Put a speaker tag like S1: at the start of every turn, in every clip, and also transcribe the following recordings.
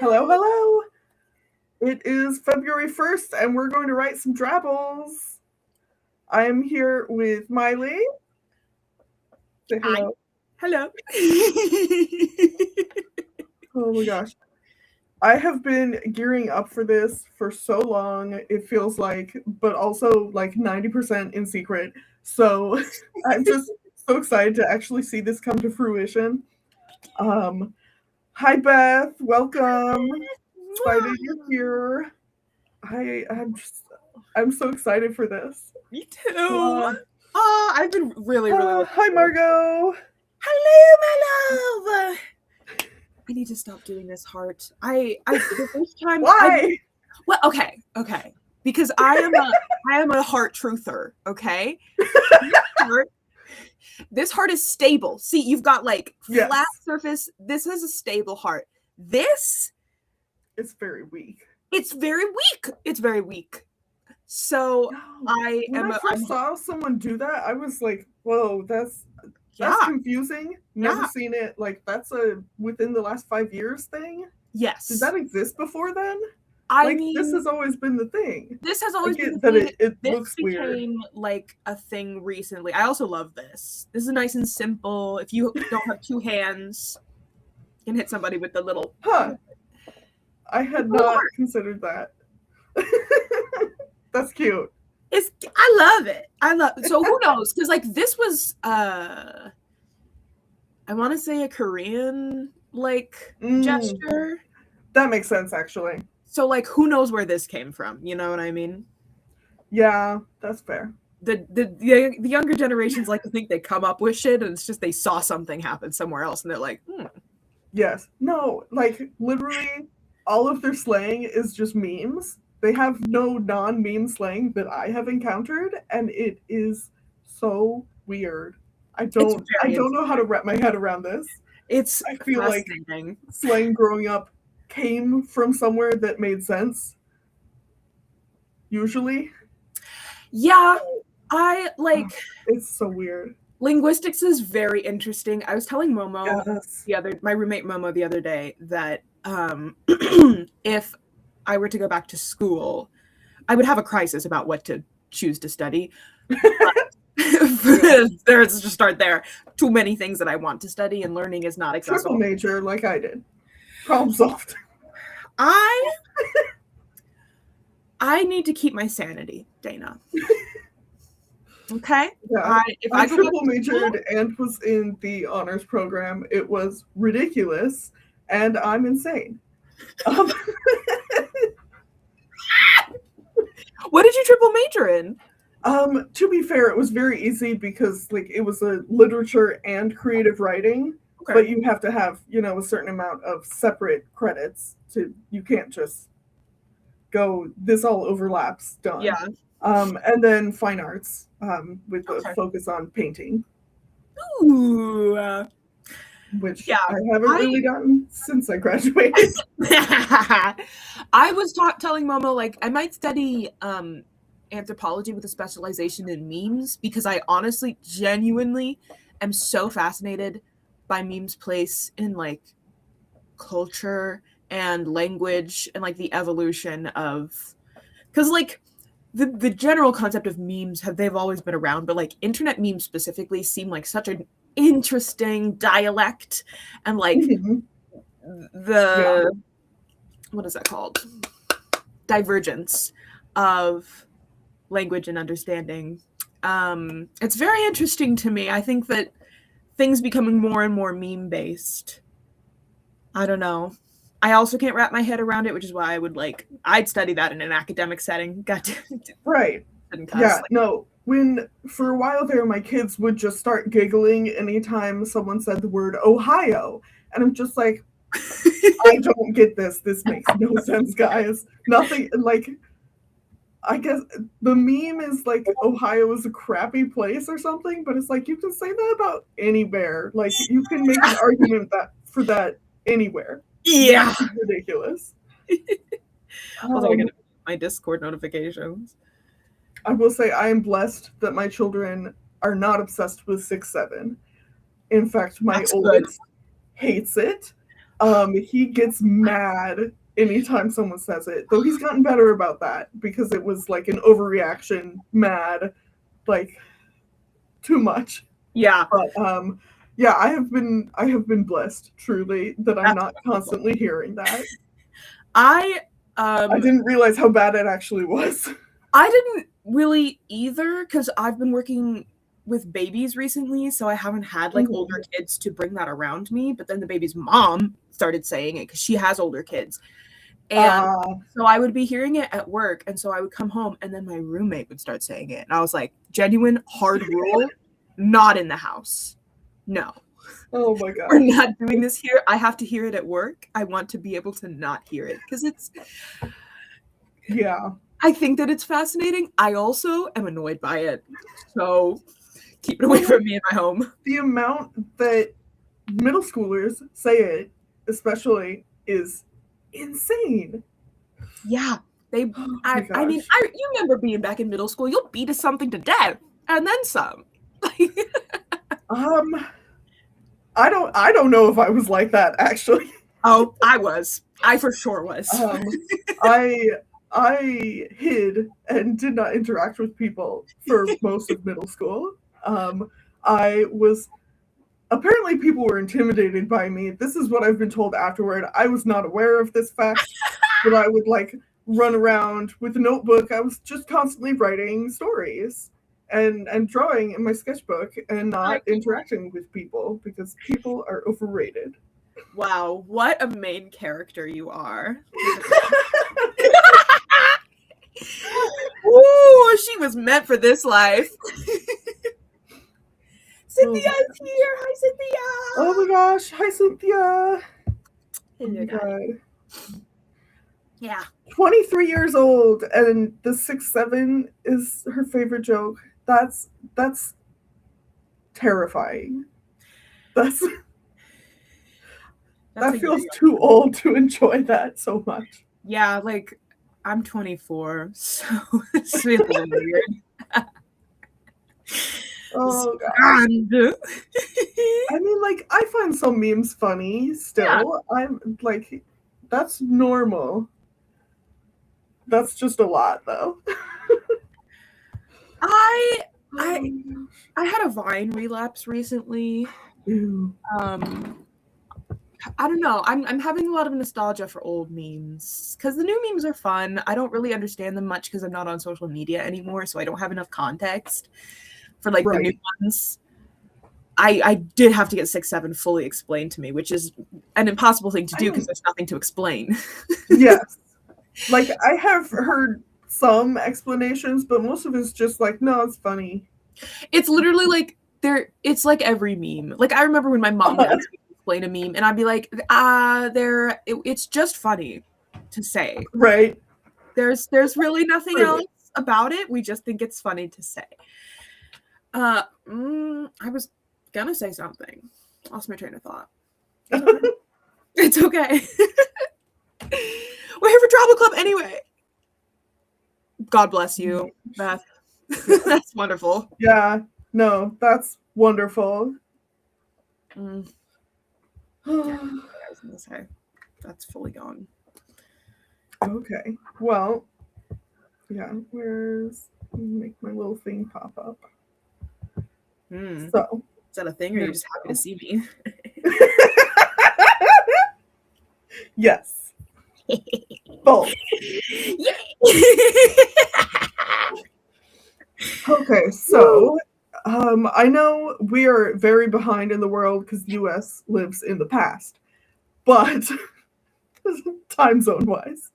S1: Hello, hello. It is February 1st, and we're going to write some drabbles. I am here with Maile. Say hello.
S2: Hello.
S1: Oh my gosh. I have been gearing up for this for so long, it feels like, but also like 90% in secret. So I'm just so excited to actually see this come to fruition. Hi, Beth. Welcome. Excited you're here. I'm so excited for this.
S2: Me too. I've been really
S1: Hi, Margot.
S2: Hello, my love. I need to stop doing this heart. The first time.
S1: Why?
S2: Okay. Because I am a heart truther. Okay. This heart is stable. See, you've got like flat surface. This is a stable heart. This.
S1: It's very weak.
S2: It's very weak. So
S1: when I first saw someone do that, I was like, "Whoa, that's confusing." Never seen it. Like that's a within the last 5 years thing.
S2: Yes.
S1: Did that exist before then?
S2: I mean,
S1: this has always been the thing.
S2: This has always been
S1: the thing.
S2: It
S1: looks
S2: became
S1: weird.
S2: like a thing recently. I also love this. This is nice and simple. If you don't have two hands, you can hit somebody with the little.
S1: I had not considered that. That's cute.
S2: I love it. So who knows? Because like this was I want to say a Korean gesture.
S1: That makes sense actually.
S2: So like who knows where this came from? You know what I mean?
S1: Yeah, that's fair.
S2: The younger generations like to think they come up with shit and it's just they saw something happen somewhere else and they're like,
S1: Yes. No, like literally all of their slang is just memes. They have no non-meme slang that I have encountered, and it is so weird. I don't know how to wrap my head around this.
S2: I
S1: feel like slang growing up came from somewhere that made sense. Usually.
S2: Yeah. I like
S1: it's so weird.
S2: Linguistics is very interesting. I was telling Momo my roommate Momo the other day that if I were to go back to school, I would have a crisis about what to choose to study. There's just start there. Too many things that I want to study, and learning is not accessible.
S1: Triple major, like I did. Problem solved.
S2: I need to keep my sanity, Dana. Okay.
S1: Yeah. If I triple majored and was in the honors program, it was ridiculous, and I'm insane.
S2: What did you triple major in?
S1: To be fair, it was very easy because like it was a literature and creative writing, but you have to have, a certain amount of separate credits you can't just go, this all overlaps, done.
S2: Yeah.
S1: And then fine arts, with the focus on painting.
S2: Ooh.
S1: Which I haven't really gotten since I graduated.
S2: I was telling Momo, like, I might study anthropology with a specialization in memes because I honestly, genuinely am so fascinated by memes' place in, like, culture and language and, like, the evolution of... Because, like, the general concept of memes, they've always been around, but, like, internet memes specifically seem like such an interesting dialect and like what is that called, divergence of language and understanding. It's very interesting to me. I think that things becoming more and more meme based, I don't know, I also can't wrap my head around it, which is why I'd study that in an academic setting.
S1: Right. Yeah, no. When, for a while there, my kids would just start giggling anytime someone said the word Ohio. And I'm just like, I don't get this. This makes no sense, guys. Nothing, like, I guess the meme is like Ohio is a crappy place or something, but it's like you can say that about anywhere. Like, you can make an argument for that anywhere.
S2: Yeah.
S1: It's ridiculous.
S2: Also, I get my Discord notifications.
S1: I will say I am blessed that my children are not obsessed with 6-7. In fact, my oldest hates it. He gets mad anytime someone says it, though he's gotten better about that because it was like an overreaction, mad, like too much.
S2: Yeah.
S1: But yeah, I have been blessed truly that I'm not constantly hearing that. I didn't realize how bad it actually was.
S2: I didn't really either, because I've been working with babies recently, so I haven't had like older kids to bring that around me. But then the baby's mom started saying it because she has older kids. And so I would be hearing it at work, and so I would come home, and then my roommate would start saying it. And I was like, genuine hard rule, not in the house. No.
S1: Oh my god.
S2: We're not doing this here. I have to hear it at work. I want to be able to not hear it because it's...
S1: Yeah.
S2: I think that it's fascinating. I also am annoyed by it. So keep it away from me in my home.
S1: The amount that middle schoolers say it, especially, is insane.
S2: Yeah. I mean, you remember being back in middle school, you'll beat something to death and then some.
S1: I don't know if I was like that actually.
S2: Oh, I was. I for sure was.
S1: I hid and did not interact with people for most of middle school. Apparently people were intimidated by me. This is what I've been told afterward. I was not aware of this fact, but I would like run around with a notebook. I was just constantly writing stories and drawing in my sketchbook and not interacting with people because people are overrated.
S2: Wow, what a main character you are. Ooh, she was meant for this life. Cynthia's here. Hi, Cynthia.
S1: Oh my gosh. Hi, Cynthia.
S2: Oh my God. Yeah.
S1: 23 years old, and the 6'7" is her favorite joke. That's terrifying. That feels too old to enjoy that so much.
S2: Yeah, like I'm 24, so it's a little weird.
S1: Oh god. I mean, like, I find some memes funny still. Yeah. I'm like, that's normal. That's just a lot, though.
S2: I had a Vine relapse recently.
S1: Ew.
S2: I don't know. I'm having a lot of nostalgia for old memes because the new memes are fun. I don't really understand them much because I'm not on social media anymore, so I don't have enough context for like the new ones. I did have to get 6'7" fully explained to me, which is an impossible thing to do because there's nothing to explain.
S1: Yes. Like, I have heard some explanations, but most of it's just like, no, it's funny.
S2: It's literally like it's like every meme. Like, I remember when my mom would ask me to explain a meme, and I'd be like, it's just funny to say.
S1: Right.
S2: There's really nothing else about it. We just think it's funny to say. I was gonna say something. Lost my train of thought. It's okay. We're here for Drabble Club anyway. God bless you, Beth. That's wonderful.
S1: Yeah, no, that's wonderful.
S2: Yeah, I was gonna say that's fully gone.
S1: Okay, well, yeah. Make my little thing pop up. So,
S2: is that a thing, or are you just happy to see me?
S1: Yes. Both. Okay, so I know we are very behind in the world because the US lives in the past, but time zone wise,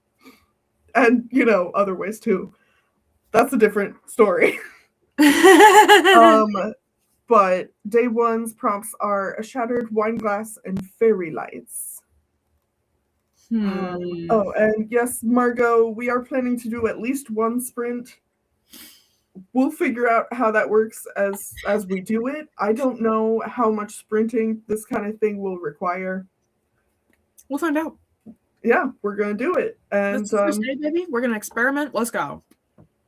S1: and other ways too, that's a different story. But day one's prompts are a shattered wine glass and fairy lights. Oh, and yes, Margot, we are planning to do at least one sprint. We'll figure out how that works as we do it. I don't know how much sprinting this kind of thing will require.
S2: We'll find out.
S1: Yeah, we're gonna do it. And
S2: this is the first day, baby. We're gonna experiment. Let's go.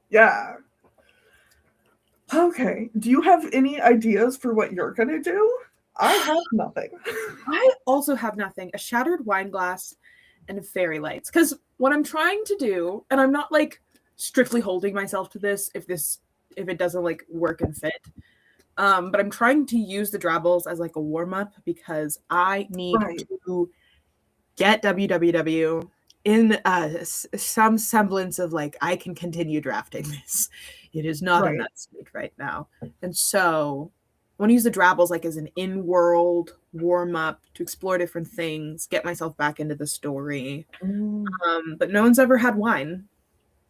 S1: Yeah. Okay. Do you have any ideas for what you're gonna do? I have nothing.
S2: I also have nothing. A shattered wine glass and fairy lights. Because what I'm trying to do, and I'm not like strictly holding myself to this if it doesn't like work and fit. But I'm trying to use the drabbles as like a warm-up because I need to get www in some semblance of like I can continue drafting this. It is not in that state right now. And so I want to use the drabbles like as an in-world warm-up to explore different things, get myself back into the story. But no one's ever had wine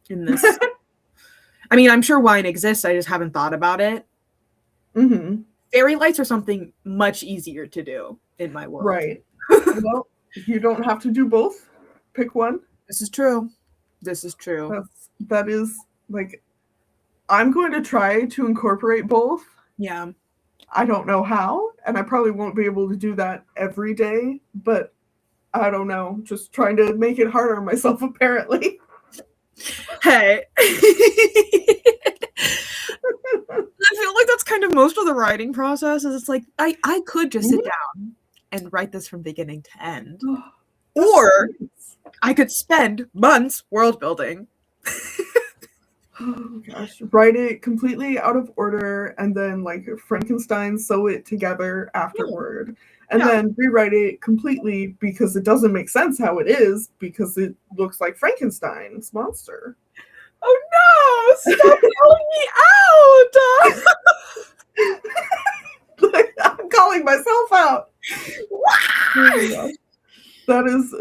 S2: in this. I mean, I'm sure wine exists. I just haven't thought about it.
S1: Mm-hmm.
S2: Fairy lights are something much easier to do in my world.
S1: Right. Well, you don't have to do both. Pick one.
S2: This is true.
S1: That is like, I'm going to try to incorporate both.
S2: Yeah.
S1: I don't know how, and I probably won't be able to do that every day, but I don't know. Just trying to make it harder on myself, apparently.
S2: Hey. I feel like that's kind of most of the writing process. Is it's like I could just sit down and write this from beginning to end, or I could spend months world building.
S1: Oh gosh, write it completely out of order and then like Frankenstein sew it together afterward, and then rewrite it completely because it doesn't make sense how it is because it looks like Frankenstein's monster.
S2: Oh no! Stop calling me out!
S1: I'm calling myself out. Wow. That is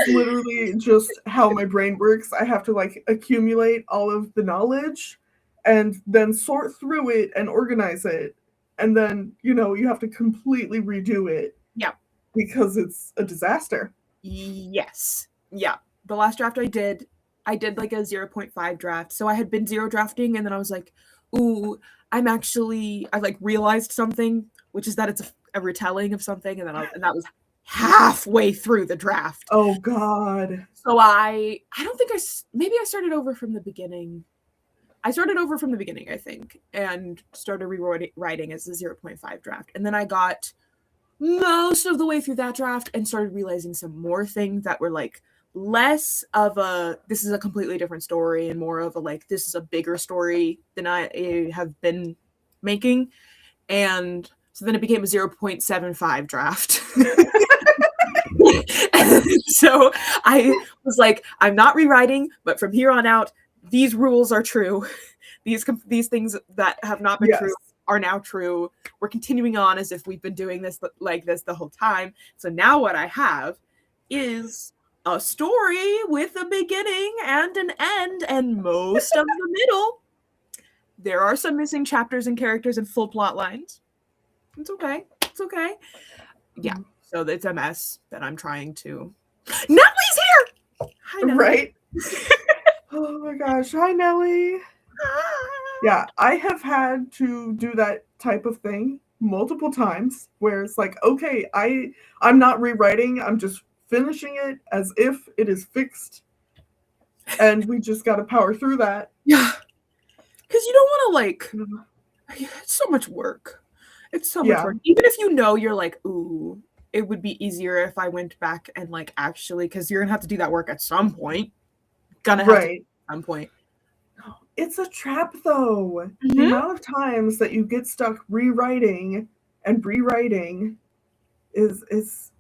S1: literally just how my brain works. I have to like accumulate all of the knowledge and then sort through it and organize it. And then, you have to completely redo it.
S2: Yeah.
S1: Because it's a disaster.
S2: Yes. Yeah. The last draft I did like a 0.5 draft. So I had been zero drafting and then I was like, ooh, I like realized something, which is that it's a retelling of something. And that was halfway through the draft.
S1: Oh God.
S2: So I don't think maybe I started over from the beginning. I think, and started rewriting as a 0.5 draft. And then I got most of the way through that draft and started realizing some more things that were like less of this is a completely different story and more of a like this is a bigger story than I have been making. And so then it became a 0.75 draft. So I was like, I'm not rewriting, but from here on out, these rules are true. These things that have not been true are now true. We're continuing on as if we've been doing this like this the whole time. So now what I have is a story with a beginning and an end and most of the middle. There are some missing chapters and characters and full plot lines. It's okay. Yeah. So it's a mess that I'm trying to. Nellie's here! Hi, Nellie.
S1: Right? Oh my gosh. Hi, Nellie. Yeah, I have had to do that type of thing multiple times where it's like, okay, I'm not rewriting. I'm just finishing it as if it is fixed. And we just got to power through that.
S2: Yeah. Because you don't want to it's so much work. It's so much work. Even if you're like, ooh, it would be easier if I went back and like actually, because you're gonna have to do that work at some point. To at some point.
S1: It's a trap though. The amount of times that you get stuck rewriting and rewriting is it's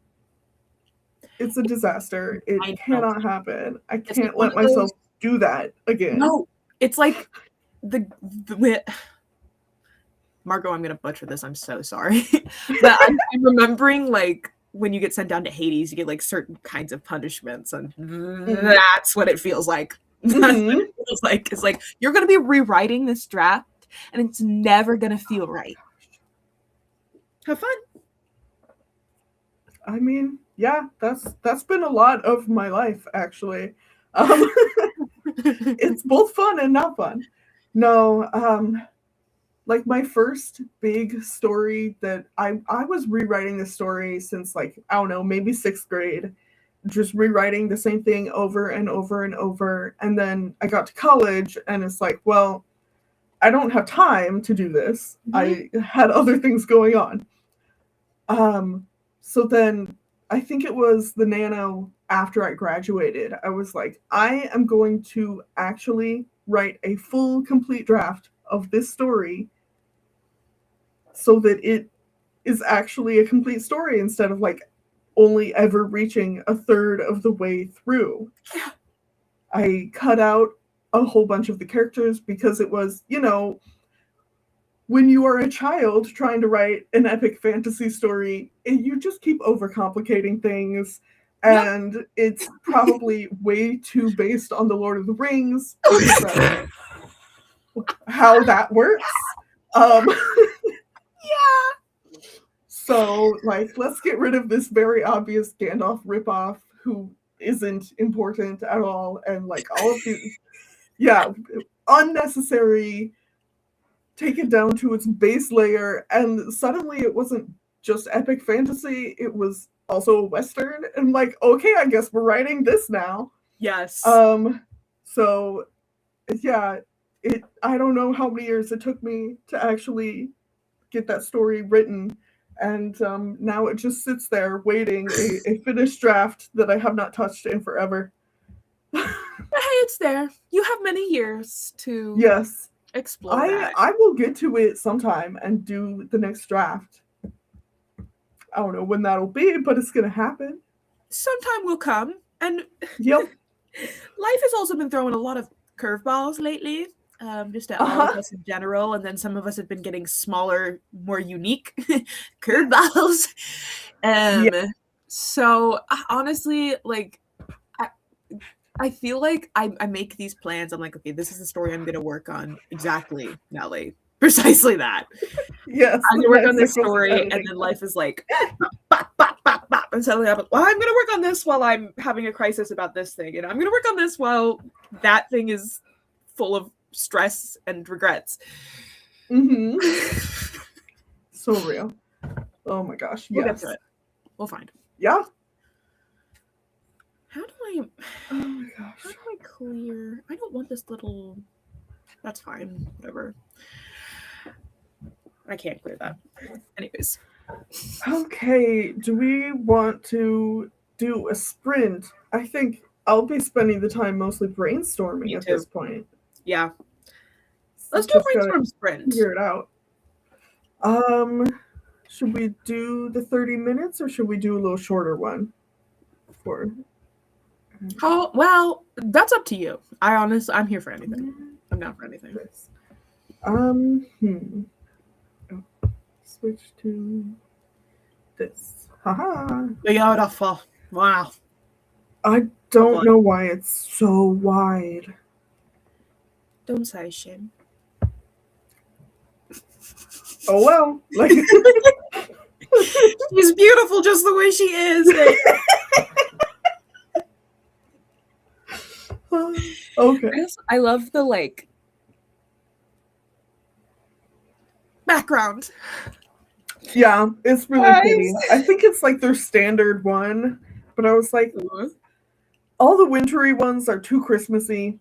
S1: a disaster. It cannot happen. I can't let myself do that again.
S2: No, it's like the Margot, I'm gonna butcher this. I'm so sorry. But I'm remembering like when you get sent down to Hades, you get like certain kinds of punishments, and that's what it feels like. That's what it feels like. It's like you're gonna be rewriting this draft, and it's never gonna feel right. Have fun.
S1: I mean, yeah, that's been a lot of my life actually. It's both fun and not fun. No, like my first big story that I was rewriting the story since like, I don't know, maybe 6th grade, just rewriting the same thing over and over and over. And then I got to college and it's like, well, I don't have time to do this. I had other things going on. So then I think it was the Nano after I graduated. I was like, I am going to actually write a full, complete draft of this story so that it is actually a complete story instead of like only ever reaching a third of the way through. I cut out a whole bunch of the characters because it was, when you are a child trying to write an epic fantasy story, you just keep overcomplicating things. And it's probably way too based on the Lord of the Rings. How that works.
S2: Yeah.
S1: So, like, let's get rid of this very obvious Gandalf ripoff who isn't important at all. And, like, all of these, unnecessary, take it down to its base layer. And suddenly it wasn't just epic fantasy, it was also a Western. And, like, okay, I guess we're writing this now.
S2: Yes.
S1: So, yeah, I don't know how many years it took me to actually get that story written. And now it just sits there waiting a finished draft that I have not touched in forever.
S2: Hey, it's there. You have many years to explore that.
S1: I will get to it sometime and do the next draft. I don't know when that'll be, but it's going to happen.
S2: Sometime will come. And
S1: yep.
S2: Life has also been throwing a lot of curveballs lately. Just at all of us in general, and then some of us have been getting smaller, more unique curveballs. So honestly, like I feel like I make these plans. I'm like, okay, this is the story I'm gonna work on. Exactly, Nelly. Precisely that.
S1: Yes.
S2: I'm gonna work on this story, and then life is like bop, bop, bop, bop, and suddenly I'm like, well, I'm gonna work on this while I'm having a crisis about this thing, and I'm gonna work on this while that thing is full of stress and regrets.
S1: Mm-hmm. So real. Oh my gosh.
S2: We'll get to it. We'll find.
S1: Yeah.
S2: How do I?
S1: Oh my gosh.
S2: How do I clear? I don't want this little. That's fine. Whatever. I can't clear that. Anyways.
S1: Okay. Do we want to do a sprint? I think I'll be spending the time mostly brainstorming at this point.
S2: Yeah. Let's do a brainstorm sprint.
S1: Figure it out. Should we do the 30 minutes or should we do a little shorter one?
S2: Oh, well, that's up to you. I'm here for anything. I'm down for anything.
S1: Switch to this. Haha.
S2: Beautiful. Wow.
S1: I don't know why it's so wide.
S2: Don't say shit.
S1: Oh well. Like
S2: she's beautiful just the way she is.
S1: Okay.
S2: I love the background.
S1: Yeah, it's really pretty. I think it's like their standard one, but I was like, all the wintry ones are too Christmassy.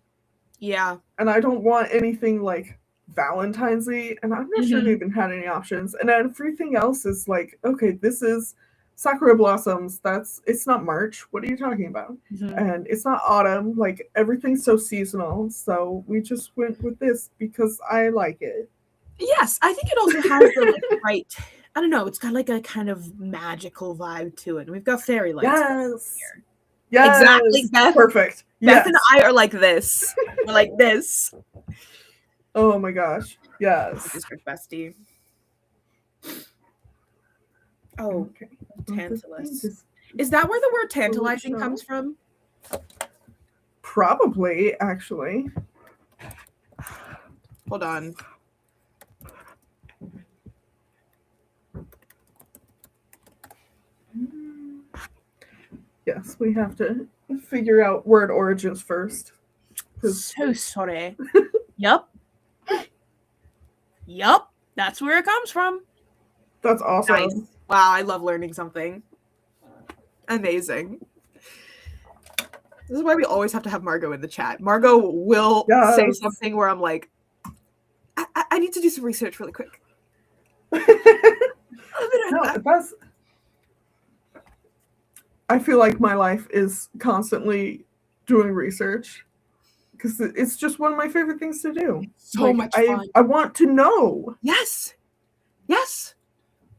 S2: Yeah.
S1: And I don't want anything like Valentine's-y, and I'm not sure they even had any options. And everything else is like, okay, this is Sakura Blossoms. It's not March. What are you talking about? And it's not autumn. Like, everything's so seasonal. So we just went with this because I like it.
S2: Yes, I think it also has the right. I don't know. It's got like a kind of magical vibe to it. And we've got fairy lights.
S1: Yes.
S2: Here.
S1: Yes.
S2: Exactly. Beth,
S1: perfect.
S2: Beth and I are like this. We're like this.
S1: Oh my gosh. Yes.
S2: District bestie. Oh, okay. Tantalus. Is that where the word tantalizing comes from?
S1: Probably, actually.
S2: Hold on.
S1: Yes, we have to figure out word origins first.
S2: So sorry. Yup. Yup. That's where it comes from.
S1: That's awesome.
S2: Nice. Wow, I love learning something. Amazing. This is why we always have to have Margot in the chat. Margot will say something where I'm like, I need to do some research really quick.
S1: No, I feel like my life is constantly doing research because it's just one of my favorite things to do.
S2: So much fun.
S1: I want to know.
S2: Yes.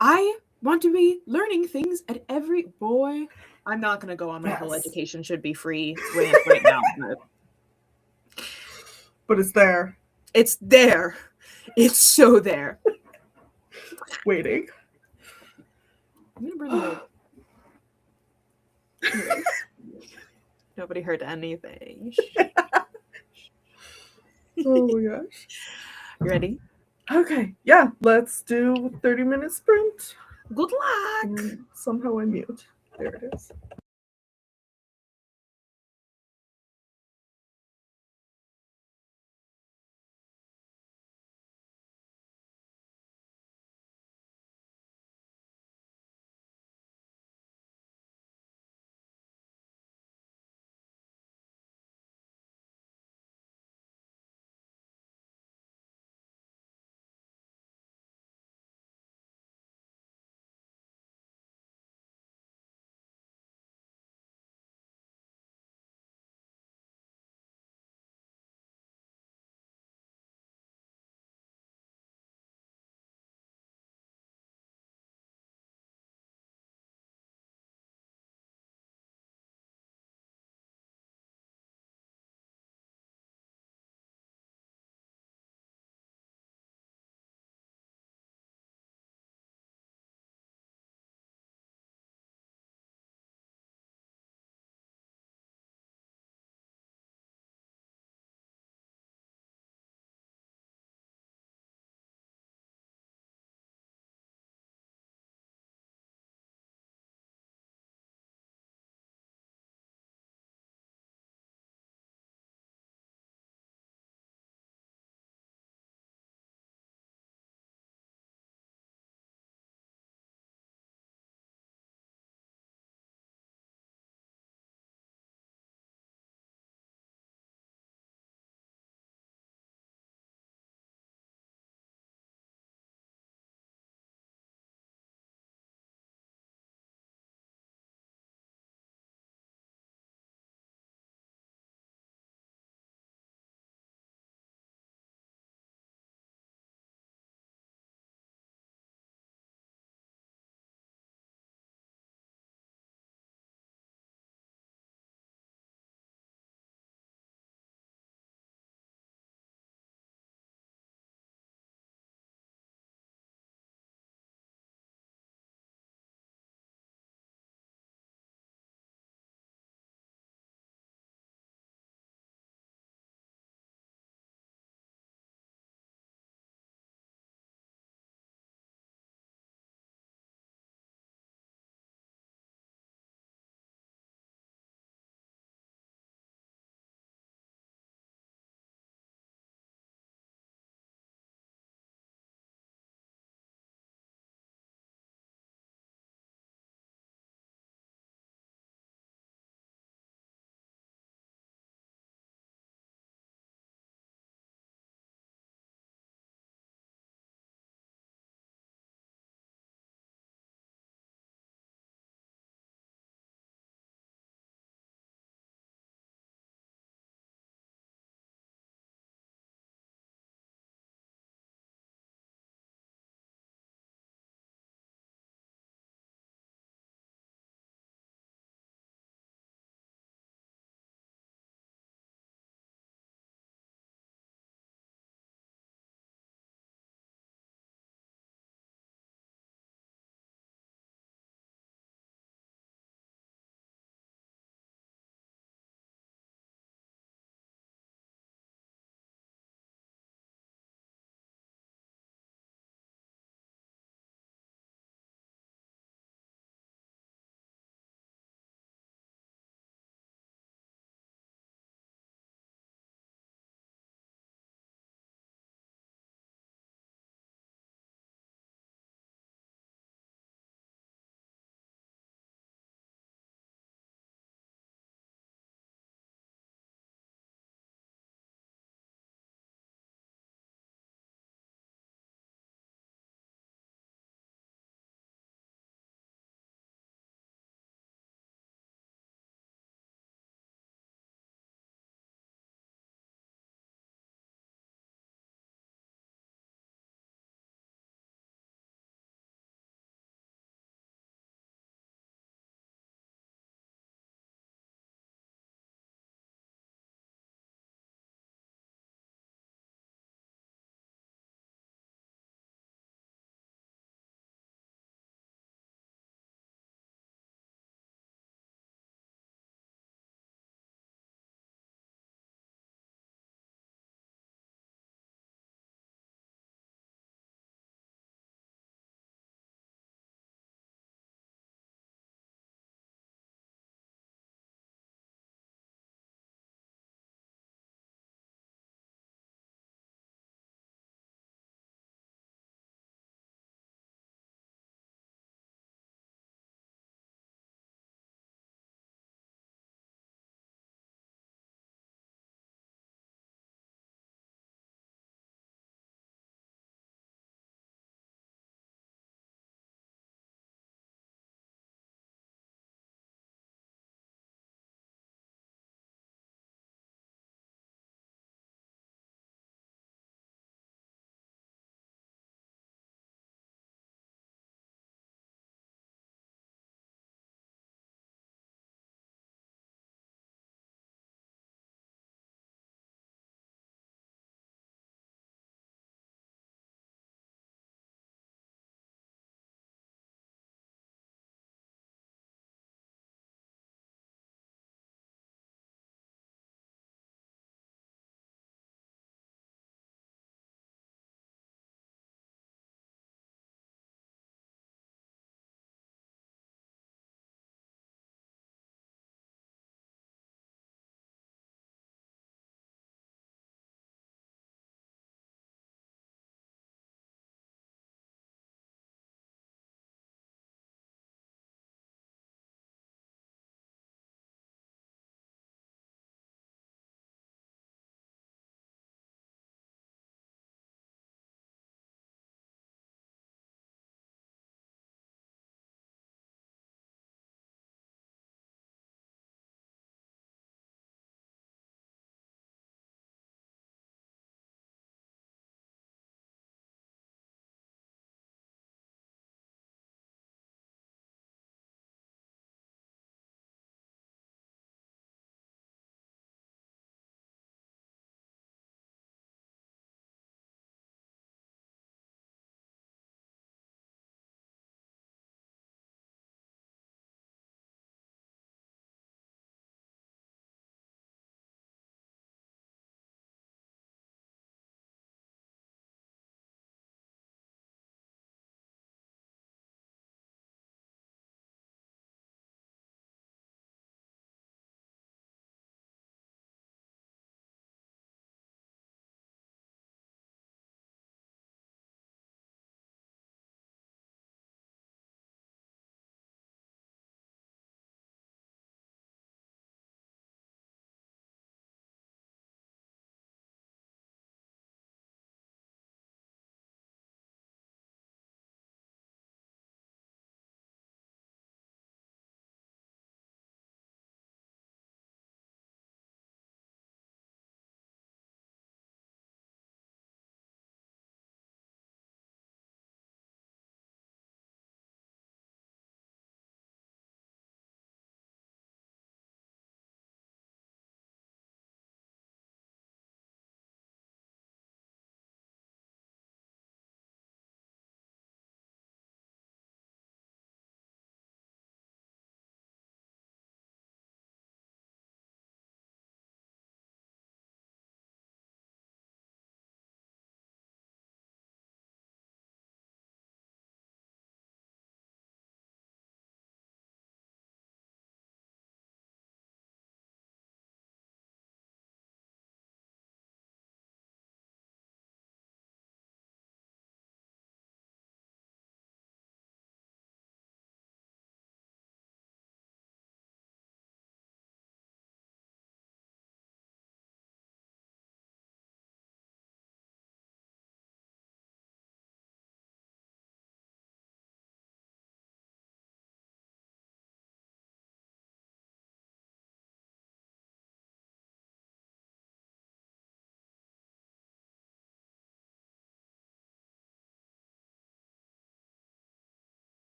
S2: I want to be learning things at every boy. I'm not going to go on my whole education should be free rant right now.
S1: But it's there.
S2: It's there. It's so there.
S1: Waiting.
S2: I'm going to burn the mic. Nobody heard anything.
S1: Oh my gosh.
S2: You ready?
S1: Okay. Yeah, let's do 30-minute sprint.
S2: Good luck.
S1: Somehow I mute. There it is.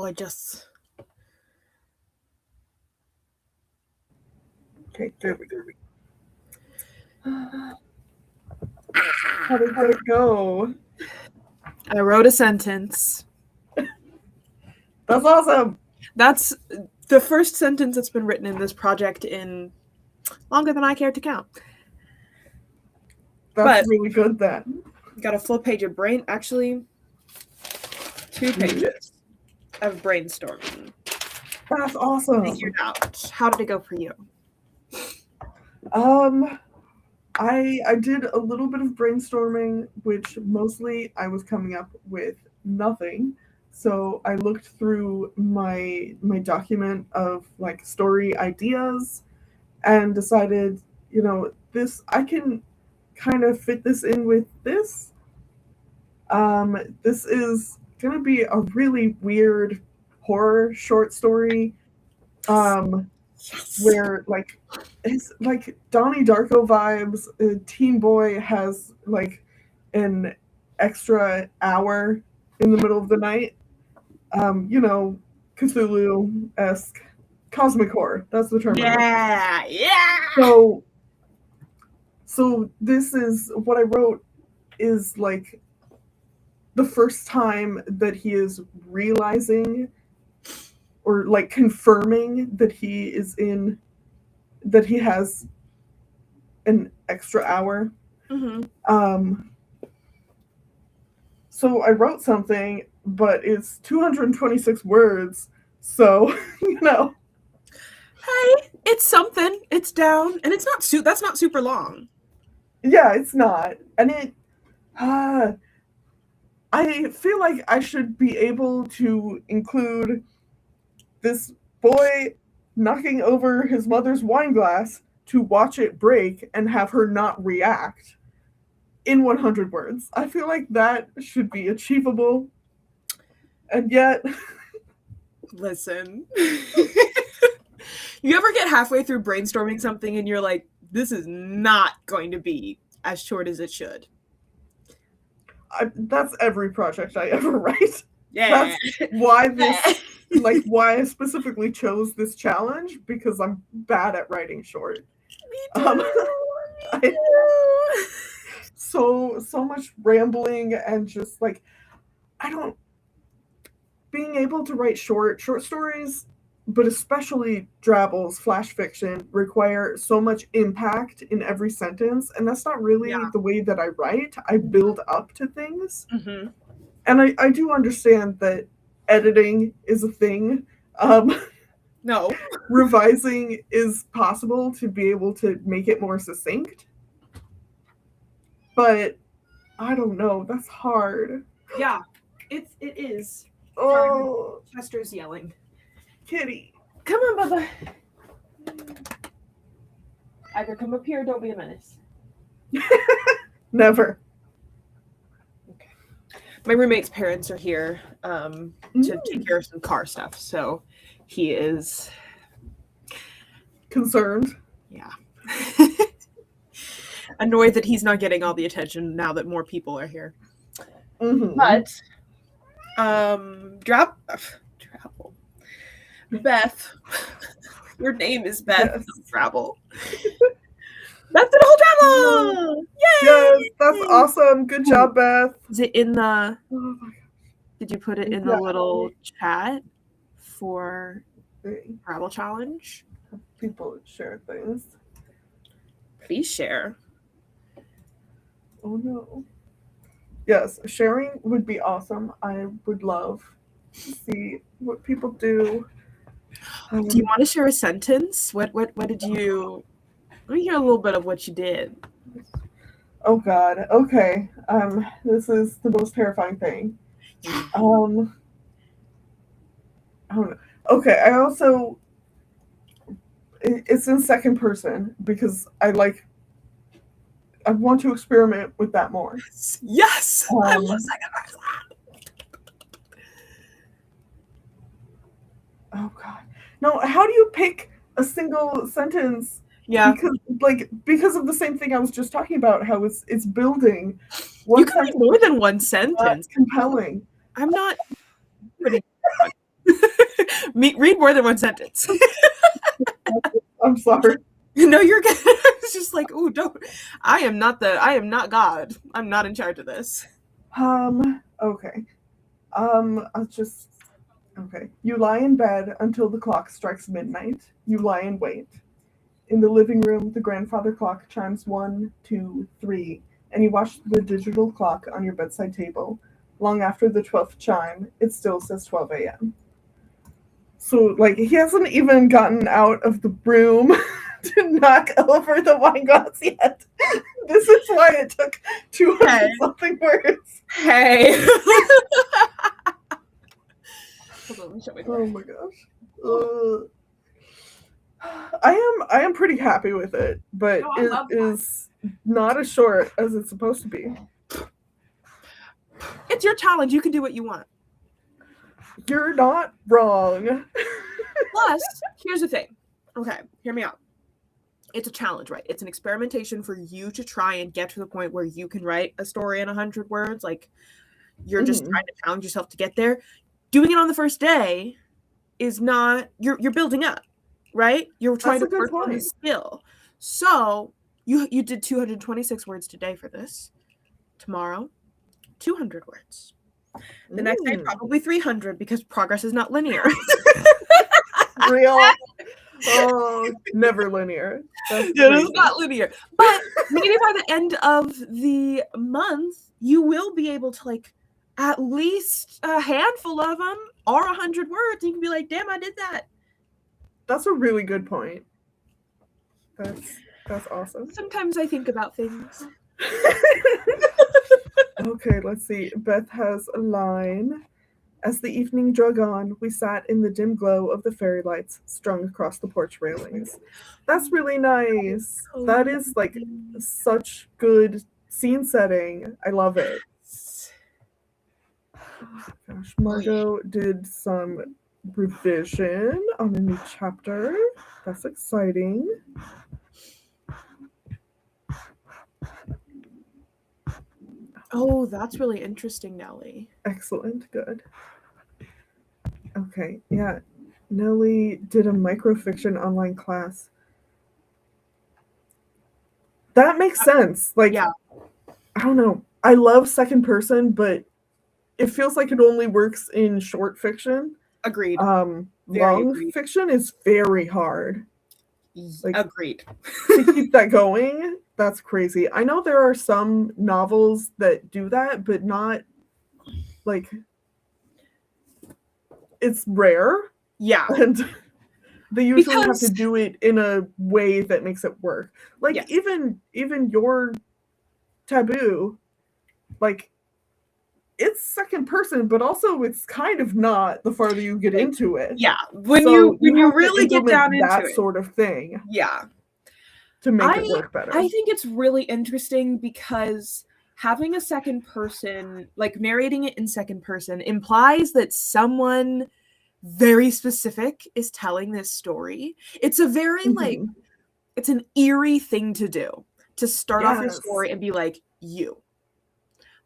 S2: I just...
S1: Okay, there we go. How did it go?
S2: I wrote a sentence.
S1: That's awesome.
S2: That's the first sentence that's been written in this project in longer than I care to count.
S1: That's really good then.
S2: Got a full page of actually 2 pages of brainstorming.
S1: That's awesome.
S2: Figured out. How did it go for you?
S1: I did a little bit of brainstorming, which mostly I was coming up with nothing. So I looked through my document of like story ideas and decided, this I can kind of fit this in with this. This is gonna be a really weird horror short story. Where like it's like Donnie Darko vibes. Teen Boy has like an extra hour in the middle of the night. Cthulhu-esque cosmic horror. That's the term.
S2: Yeah.
S1: So this is what I wrote is like the first time that he is realizing or like confirming that he has an extra hour.
S2: Mm-hmm.
S1: So I wrote something, but it's 226 words. So,
S2: Hey, it's something. It's down, and it's not that's not super long.
S1: Yeah, it's not. And I feel like I should be able to include this boy knocking over his mother's wine glass to watch it break and have her not react in 100 words. I feel like that should be achievable. And yet...
S2: Listen. You ever get halfway through brainstorming something and you're like, this is not going to be as short as it should?
S1: That's every project I ever write.
S2: Yeah.
S1: That's why this... like why I specifically chose this challenge, because I'm bad at writing short.
S2: Me too.
S1: So much rambling and just like being able to write short stories, but especially drabbles, flash fiction, require so much impact in every sentence, and that's not really the way that I write. I build up to things.
S2: Mm-hmm.
S1: And I do understand that editing is a thing.
S2: No.
S1: Revising is possible to be able to make it more succinct. But I don't know. That's hard.
S2: Yeah, it is.
S1: Oh,
S2: Chester's yelling.
S1: Kitty.
S2: Come on, Bubba. Either come up here or don't be a menace.
S1: Never.
S2: Okay. My roommate's parents are here to take care of some car stuff, so he is
S1: concerned.
S2: Yeah. Annoyed that he's not getting all the attention now that more people are here.
S1: Mm-hmm.
S2: But drabble. Beth. Your name is Beth. Yes. Drabble. That's the whole drabble! Yay!
S1: Yes, that's awesome. Good job, Beth.
S2: Is it in the... Oh my gosh. Did you put it in the little chat for Drabble Challenge?
S1: People share things.
S2: Please share.
S1: Oh no. Yes, sharing would be awesome. I would love to see what people do.
S2: Do you want to share a sentence? What did you... Let me hear a little bit of what you did.
S1: Oh God. Okay. This is the most terrifying thing. I don't know. Okay, I also... It's in second person because I want to experiment with that more.
S2: Yes! I love second person.
S1: Oh God. No, how do you pick a single sentence?
S2: Yeah.
S1: Because of the same thing I was just talking about, how it's building.
S2: You can make more than one sentence.
S1: Compelling.
S2: I'm not pretty Read more than one sentence.
S1: I'm sorry.
S2: No, you're good. It's just like, oh, don't. I am not God. I'm not in charge of this.
S1: Okay. Okay. You lie in bed until the clock strikes midnight. You lie and wait. In the living room, the grandfather clock chimes 1, 2, 3, and you watch the digital clock on your bedside table. Long after the 12th chime, it still says 12 a.m. So, like, he hasn't even gotten out of the broom to knock over the wine glass yet. This is why it took 200 something words.
S2: Hey. Hold on, let me shut my door.
S1: Oh my gosh. I am pretty happy with it, but it is not as short as it's supposed to be.
S2: It's your challenge. You can do what you want.
S1: You're not wrong.
S2: Plus, here's the thing. Okay, hear me out. It's a challenge, right? It's an experimentation for you to try and get to the point where you can write a story in 100 words. Like, you're just trying to challenge yourself to get there. Doing it on the first day is not, you're building up, right? You're trying to work on the skill. So you did 226 words today for this. Tomorrow, 200 words. The next day, probably 300 because progress is not linear.
S1: Real. Oh, never linear.
S2: It's not linear. But maybe by the end of the month, you will be able to, like, at least a handful of them are 100 words. You can be like, damn, I did that.
S1: That's a really good point. That's awesome.
S2: Sometimes I think about things.
S1: Okay, let's see. Beth has a line. As the evening drug on, we sat in the dim glow of the fairy lights strung across the porch railings. That's really nice. That is, like, such good scene setting. I love it. Oh, gosh, Margot did some revision on a new chapter. That's exciting.
S2: Oh, that's really interesting, Nellie.
S1: Excellent. Good. Okay. Yeah. Nellie did a microfiction online class. That makes sense. Like, yeah. I don't know. I love second person, but it feels like it only works in short fiction.
S2: Agreed.
S1: Long fiction is very hard.
S2: Like, agreed.
S1: To keep that going, that's crazy. I know there are some novels that do that, but not, like, it's rare.
S2: Yeah.
S1: And they usually have to do it in a way that makes it work. Like, yes. even your Taboo, like, it's second person, but also it's kind of not the farther you get into it.
S2: Yeah. When you really get down into
S1: that sort of thing.
S2: Yeah.
S1: To make it work better.
S2: I think it's really interesting because having a second person, like narrating it in second person, implies that someone very specific is telling this story. It's a very like, it's an eerie thing to do, to start off your story and be like, you.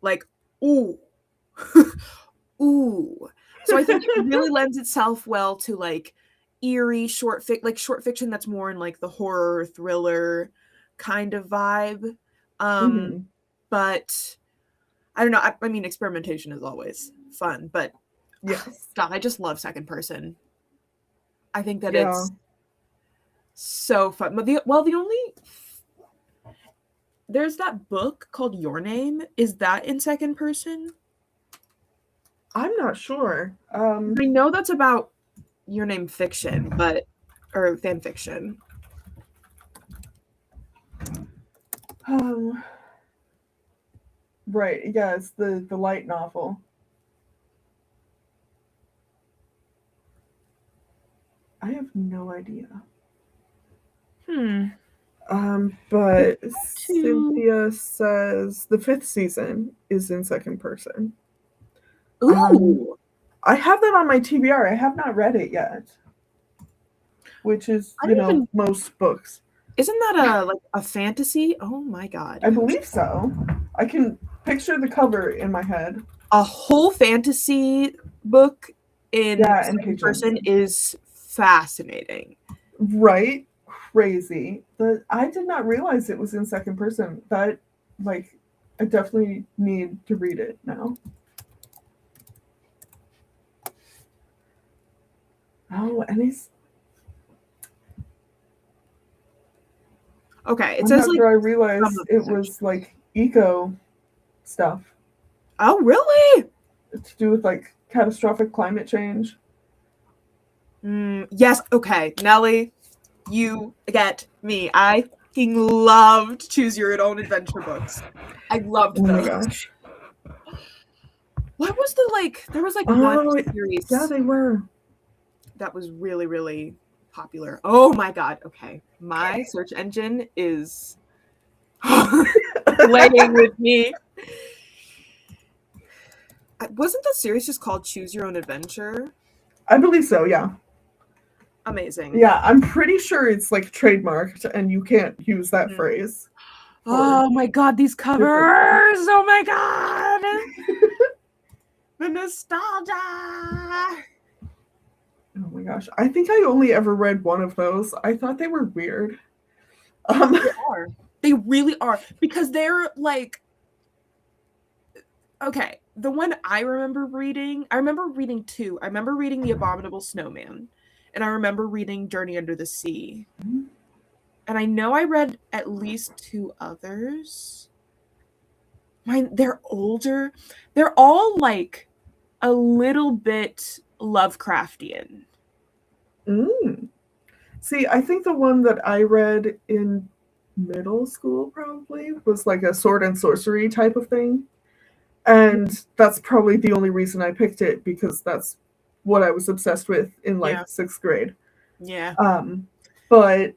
S2: Like, ooh. Ooh. So I think it really lends itself well to like eerie short fiction that's more in like the horror thriller kind of vibe. But I don't know. I mean, experimentation is always fun, but
S1: yes,
S2: God, I just love second person. I think that it's so fun. But there's that book called Your Name. Is that in second person?
S1: I'm not sure.
S2: I know that's about Your Name fiction, or fan fiction.
S1: Right. Yeah, it's the light novel. I have no idea. But Cynthia says the 5th season is in second person.
S2: Ooh.
S1: I have that on my TBR. I have not read it yet. Which is, most books.
S2: Isn't that a fantasy? Oh my God.
S1: I believe so. I can picture the cover in my head.
S2: A whole fantasy book in second person is fascinating.
S1: Right? Crazy. But I did not realize it was in second person. That, like, I definitely need to read it now. Oh, and he's...
S2: Okay, it says, like...
S1: I realized it was, like, eco stuff.
S2: Oh, really?
S1: To do with, like, catastrophic climate change.
S2: Yes, okay. Nelly, you get me. I fucking loved Choose Your Own Adventure books. I loved those.
S1: Oh my gosh.
S2: What was the, like... There was, like, one series...
S1: Yeah, they were.
S2: That was really, really popular. Oh my god, okay. My search engine is playing with me. Wasn't the series just called Choose Your Own Adventure?
S1: I believe so, yeah.
S2: Amazing.
S1: Yeah, I'm pretty sure it's like trademarked and you can't use that phrase.
S2: Oh my god, these covers! Oh my god! The nostalgia!
S1: Oh my gosh. I think I only ever read one of those. I thought they were weird.
S2: They are. They really are. Because they're like... Okay, the one I remember reading two. I remember reading The Abominable Snowman. And I remember reading Journey Under the Sea.
S1: Mm-hmm.
S2: And I know I read at least two others. They're older. They're all like a little bit Lovecraftian.
S1: See, I think the one that I read in middle school probably was like a sword and sorcery type of thing. And that's probably the only reason I picked it, because that's what I was obsessed with in like sixth grade.
S2: Yeah.
S1: But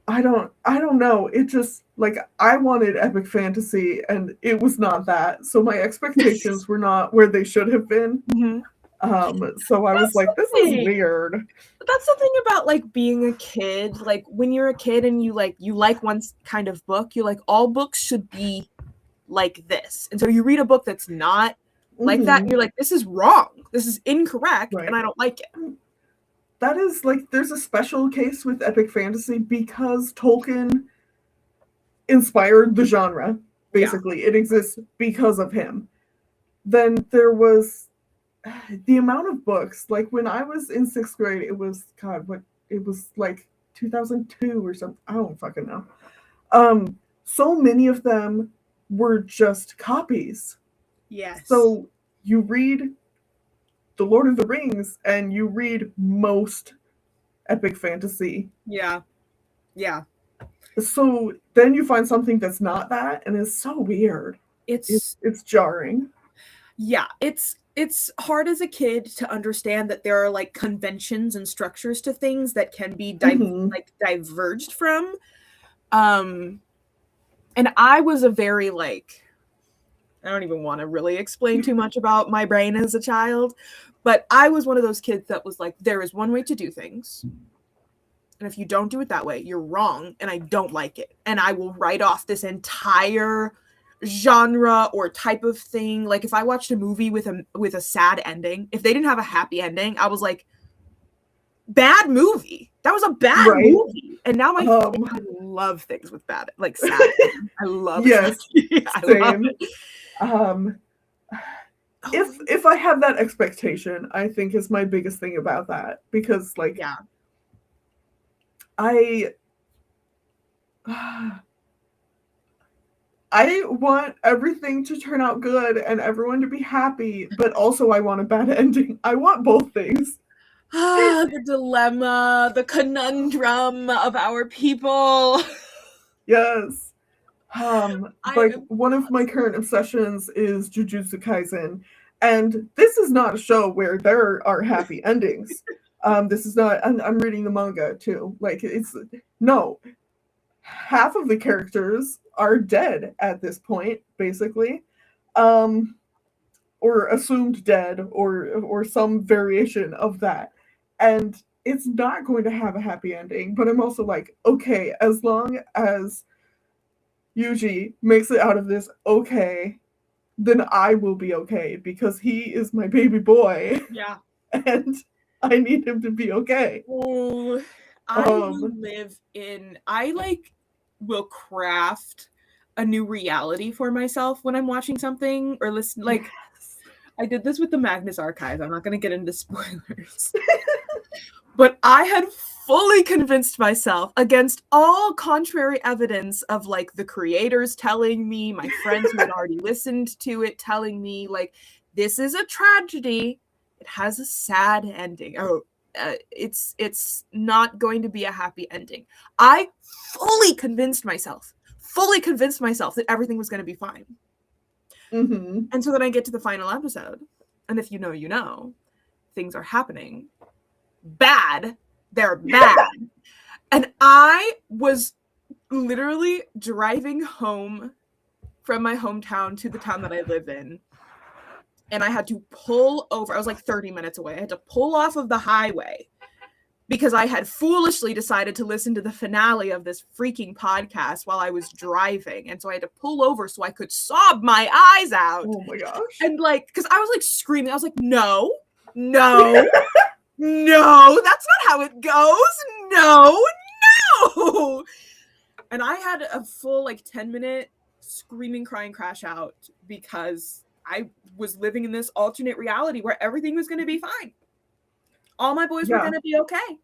S1: I don't know. It just, like, I wanted epic fantasy and it was not that. So my expectations were not where they should have been.
S2: Mm-hmm.
S1: So I was like, this is weird.
S2: That's the thing about like being a kid. Like when you're a kid and you like one kind of book, you're like, all books should be like this. And so you read a book that's not like that, and you're like, this is wrong. This is incorrect, and I don't like it.
S1: That is like, there's a special case with epic fantasy because Tolkien inspired the genre. Basically, it exists because of him. Then there was the amount of books, like when I was in sixth grade, it was like 2002 or something. I don't fucking know. So many of them were just copies.
S2: Yes.
S1: So you read The Lord of the Rings and you read most epic fantasy.
S2: Yeah. Yeah.
S1: So then you find something that's not that, and it's so weird. It's jarring.
S2: Yeah, it's hard as a kid to understand that there are like conventions and structures to things that can be diverged from. And I was a very like, I don't even want to really explain too much about my brain as a child, but I was one of those kids that was like, there is one way to do things. And if you don't do it that way, you're wrong, and I don't like it. And I will write off this entire genre or type of thing. Like if I watched a movie with a sad ending, if they didn't have a happy ending, I was like, bad movie. That was a bad movie. And now I love things with bad, like sad. I love
S1: yes,
S2: same.
S1: If I have that expectation, I think is my biggest thing about that, because like I want everything to turn out good and everyone to be happy, but also I want a bad ending. I want both things.
S2: The dilemma, the conundrum of our people.
S1: Yes. Like one of my current obsessions is Jujutsu Kaisen, and this is not a show where there are happy endings. This is not, I'm reading the manga too. Like half of the characters are dead at this point, basically. Or assumed dead, or some variation of that. And it's not going to have a happy ending, but I'm also like, okay, as long as Yuji makes it out of this okay, then I will be okay, because he is my baby boy.
S2: Yeah.
S1: and I need him to be okay.
S2: Oh, I will craft a new reality for myself when I'm watching something or listen. Like, yes. I did this with the Magnus Archive. I'm not going to get into spoilers. But I had fully convinced myself, against all contrary evidence of like the creators telling me, my friends who had already listened to it telling me, like, this is a tragedy. It has a sad ending. It's not going to be a happy ending. I fully convinced myself that everything was going to be fine.
S1: Mm-hmm.
S2: And so then I get to the final episode, and if you know, you know, things are happening. Bad. They're bad. And I was literally driving home from my hometown to the town that I live in. And I had to pull over. I was like 30 minutes away. I had to pull off of the highway because I had foolishly decided to listen to the finale of this freaking podcast while I was driving. And so I had to pull over so I could sob my eyes out.
S1: Oh my gosh.
S2: And like, because I was like screaming. I was like, no, no, no, that's not how it goes. No. And I had a full like 10-minute screaming, crying crash out because I was living in this alternate reality where everything was going to be fine. All my boys were going to be okay.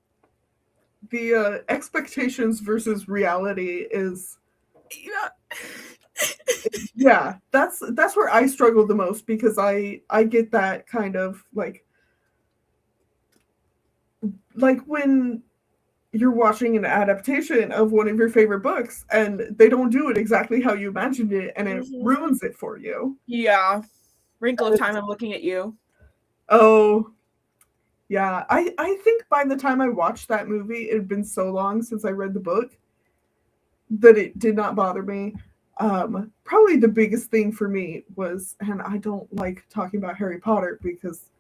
S1: The expectations versus reality is... Yeah, that's where I struggle the most, because I get that kind of like when you're watching an adaptation of one of your favorite books and they don't do it exactly how you imagined it, and it ruins it for you.
S2: Yeah. Wrinkle of Time, I'm looking at you.
S1: Oh, yeah. I think by the time I watched that movie, it had been so long since I read the book that it did not bother me. Probably the biggest thing for me was, and I don't like talking about Harry Potter because,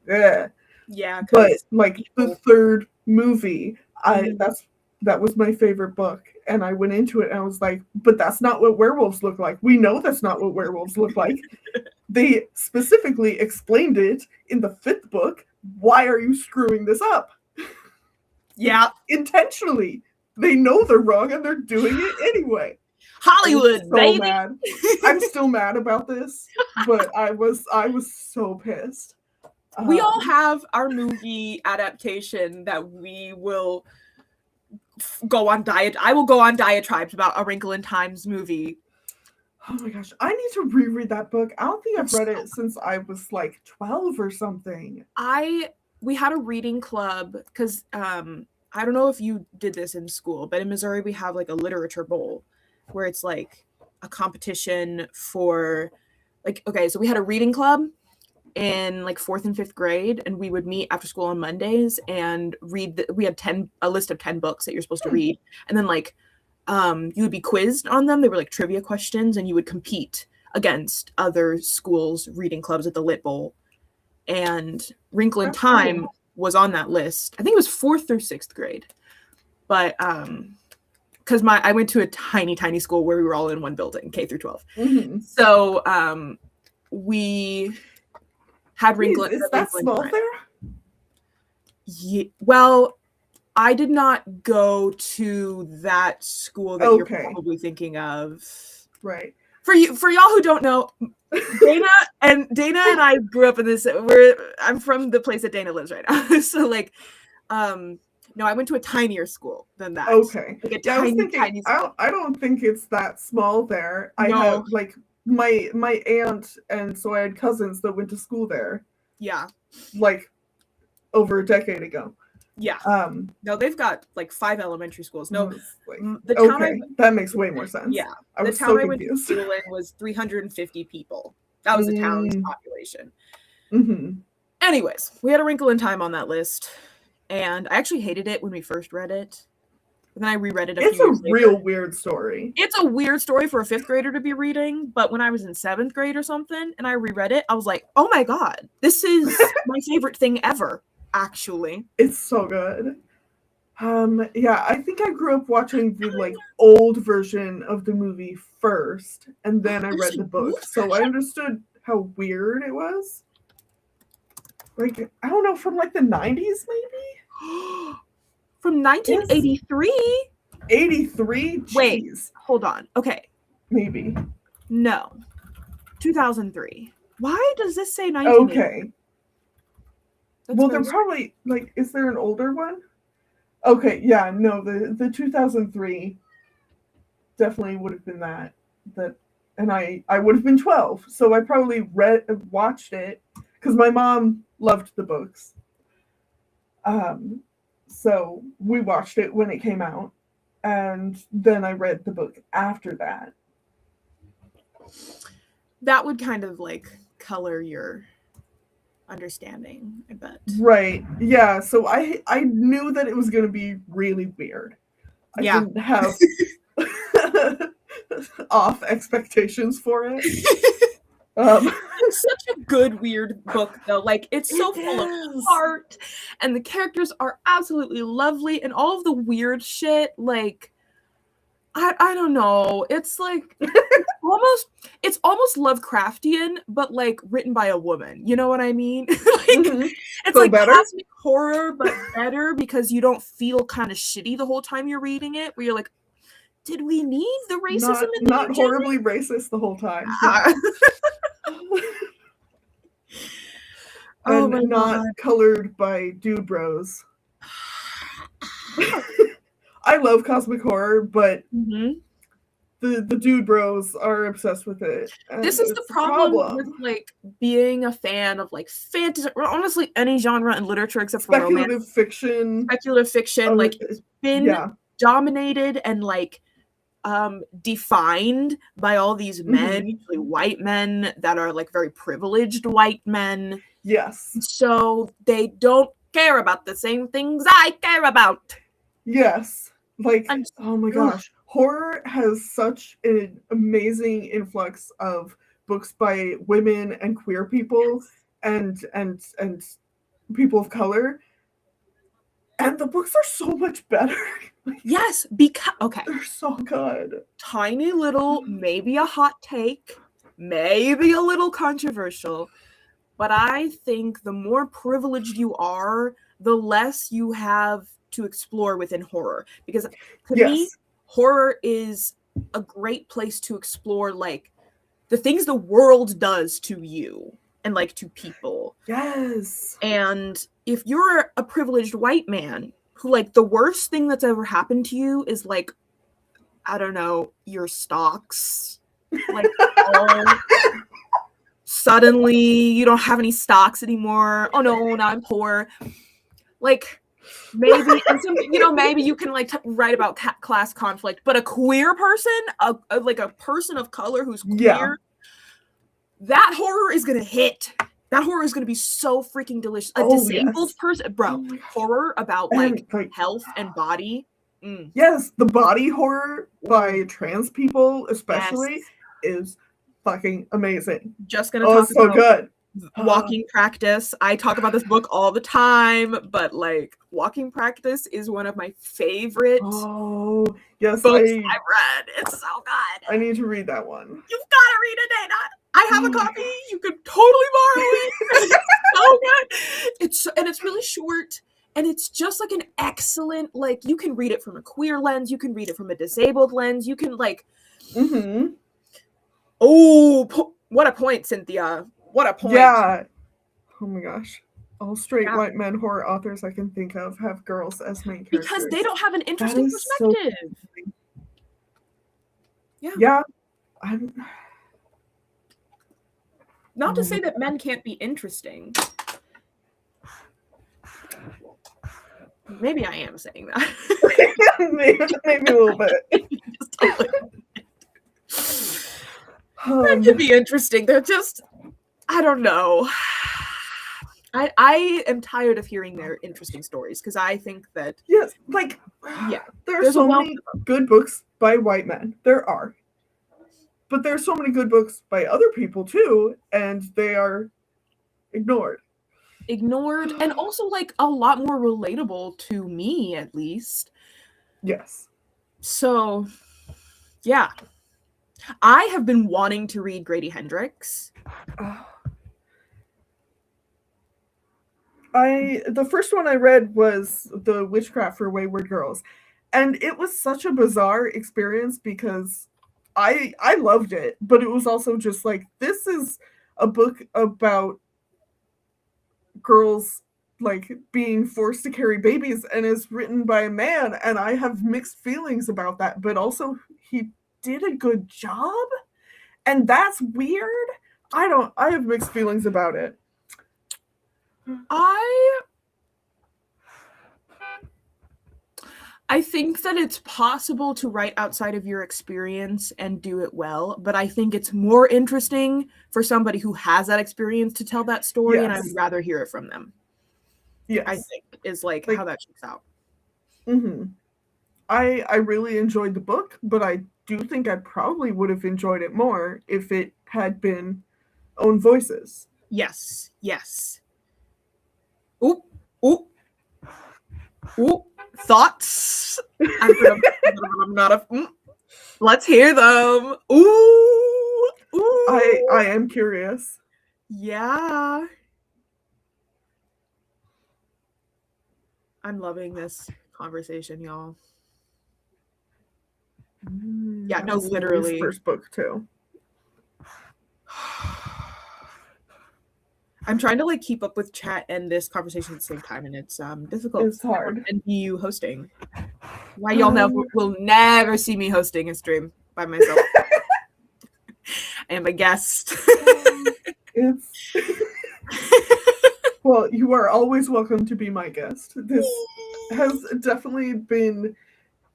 S2: yeah,
S1: but like the third movie, that was my favorite book, and I went into it and I was like, but that's not what werewolves look like. We know that's not what werewolves look like. They specifically explained it in the 5th book. Why are you screwing this up?
S2: Yeah,
S1: intentionally. They know they're wrong and they're doing it anyway.
S2: Hollywood,
S1: so
S2: baby.
S1: Mad. I'm still mad about this, but I was so pissed.
S2: We all have our movie adaptation that we will go on I will go on diatribes about A Wrinkle in Time's movie.
S1: Oh my gosh, I need to reread that book. I don't think I've read it since I was like 12 or something.
S2: We had a reading club because I don't know if you did this in school, but in Missouri we have like a literature bowl where it's like a competition for like, okay, so we had a reading club in like 4th and 5th grade, and we would meet after school on Mondays and read we had a list of 10 books that you're supposed to read, and then like you would be quizzed on them. They were like trivia questions, and you would compete against other schools' reading clubs at the Lit Bowl. And Wrinkle in Time was on that list. I think it was 4th through 6th grade, but because I went to a tiny school where we were all in one building, K through 12.
S1: Mm-hmm.
S2: So we had Wrinkle.
S1: Is that small there?
S2: Yeah, well, I did not go to that school that you're probably thinking of.
S1: Right.
S2: For y'all who don't know, Dana and I grew up in this. I'm from the place that Dana lives right now. So like, no, I went to a tinier school than that.
S1: Okay.
S2: Like tiny school.
S1: I don't think it's that small there. I have like my aunt, and so I had cousins that went to school there.
S2: Yeah.
S1: Like over a decade ago.
S2: Yeah. No, they've got like 5 elementary schools. No,
S1: the town that makes way more sense.
S2: Yeah. The town I went to school in was 350 people. That was the town's population.
S1: Mm-hmm.
S2: Anyways, we had A Wrinkle in Time on that list, and I actually hated it when we first read it. And then I reread it a few years later.
S1: It's a real weird story.
S2: It's a weird story for a 5th grader to be reading, but when I was in 7th grade or something and I reread it, I was like, oh my God, this is my favorite thing ever, actually.
S1: It's so good. Yeah, I think I grew up watching the like old version of the movie first, and then I read the book, so I understood how weird it was. like, I don't know, from like the 90s maybe?
S2: From 1983?
S1: 83? Jeez.
S2: Wait, hold on. Okay.
S1: Maybe.
S2: No. 2003. Why does this say 1983?
S1: Okay. Well, they're probably, like, is there an older one? Okay, yeah, no, the 2003 definitely would have been that, and I would have been 12, so I probably watched it, because my mom loved the books. So we watched it when it came out, and then I read the book after that.
S2: That would kind of, like, color your understanding, I bet.
S1: Right. Yeah, so I knew that it was going to be really weird. I didn't have off expectations for it.
S2: It's such a good weird book though. Like, it's so full of heart, and the characters are absolutely lovely, and all of the weird shit, like, I don't know. It's like it's almost Lovecraftian, but like written by a woman. You know what I mean? Like, it's so like better? Cosmic horror, but better, because you don't feel kind of shitty the whole time you're reading it. Where you're like, did we need the racism in the
S1: not horribly racist the whole time? And not colored by dude bros. I love cosmic horror, but the dude bros are obsessed with it.
S2: This is the problem with, like, being a fan of, like, fantasy, or honestly any genre in literature except for romance. Speculative fiction, like, it's been dominated and, like, defined by all these men, usually white men, that are, like, very privileged white men.
S1: Yes.
S2: So they don't care about the same things I care about.
S1: Yes. Like, oh my gosh. Horror has such an amazing influx of books by women and queer people and people of color. And the books are so much better.
S2: Yes, because
S1: they're so good.
S2: Tiny little, maybe a hot take, maybe a little controversial, but I think the more privileged you are, the less you have to explore within horror. Because to me, horror is a great place to explore, like, the things the world does to you and, like, to people.
S1: Yes.
S2: And if you're a privileged white man who, like, the worst thing that's ever happened to you is, like, I don't know, your stocks, like, suddenly you don't have any stocks anymore. Oh no, now I'm poor. Like, maybe, and some, you know, maybe you can, like, write about class conflict, but a queer person, like a person of color who's queer, that horror is gonna hit. That horror is gonna be so freaking delicious. A disabled person, bro. Horror about, like, health and body.
S1: Yes, the body horror by trans people, especially, is fucking amazing.
S2: Just gonna talk
S1: so
S2: about
S1: good.
S2: Walking Practice. I talk about this book all the time, but, like, Walking Practice is one of my favorite books I've read. It's so good.
S1: I need to read that one.
S2: You've gotta read it, Dana. I have a copy. You could totally borrow it. It's so good. And it's really short. And it's just, like, an excellent, like, you can read it from a queer lens. You can read it from a disabled lens. You can, like... Oh, what a point, Cynthia. What a point.
S1: Yeah. Oh my gosh. All straight white men horror authors I can think of have girls as main characters.
S2: Because they don't have an interesting perspective.
S1: Yeah.
S2: Not to say that men can't be interesting. Maybe I am saying that.
S1: maybe a little bit.
S2: Men can be interesting. They're just, I don't know. I am tired of hearing their interesting stories, because I think that...
S1: Yes, like, there are so many good books by white men. There are. But there's so many good books by other people, too, and they are ignored.
S2: And also, like, a lot more relatable to me, at least.
S1: Yes.
S2: So, yeah. I have been wanting to read Grady Hendrix.
S1: The first one I read was The Witchcraft for Wayward Girls, and it was such a bizarre experience because I loved it, but it was also just like, this is a book about girls like being forced to carry babies and is written by a man, and I have mixed feelings about that, but also he did a good job, and that's weird. I have mixed feelings about it.
S2: I think that it's possible to write outside of your experience and do it well, but I think it's more interesting for somebody who has that experience to tell that story, and I would rather hear it from them.
S1: Yes.
S2: I think is like how that shakes out.
S1: Mm-hmm. I really enjoyed the book, but I do think I probably would have enjoyed it more if it had been own voices.
S2: Yes. Oop. Thoughts? I'm not a. Let's hear them. Ooh.
S1: I am curious.
S2: Yeah. I'm loving this conversation, y'all. Yeah, no, literally.
S1: First book too.
S2: I'm trying to like keep up with chat and this conversation at the same time, and it's difficult.
S1: It's hard.
S2: And you hosting. Why y'all will never see me hosting a stream by myself. I am a guest.
S1: Well, you are always welcome to be my guest. This has definitely been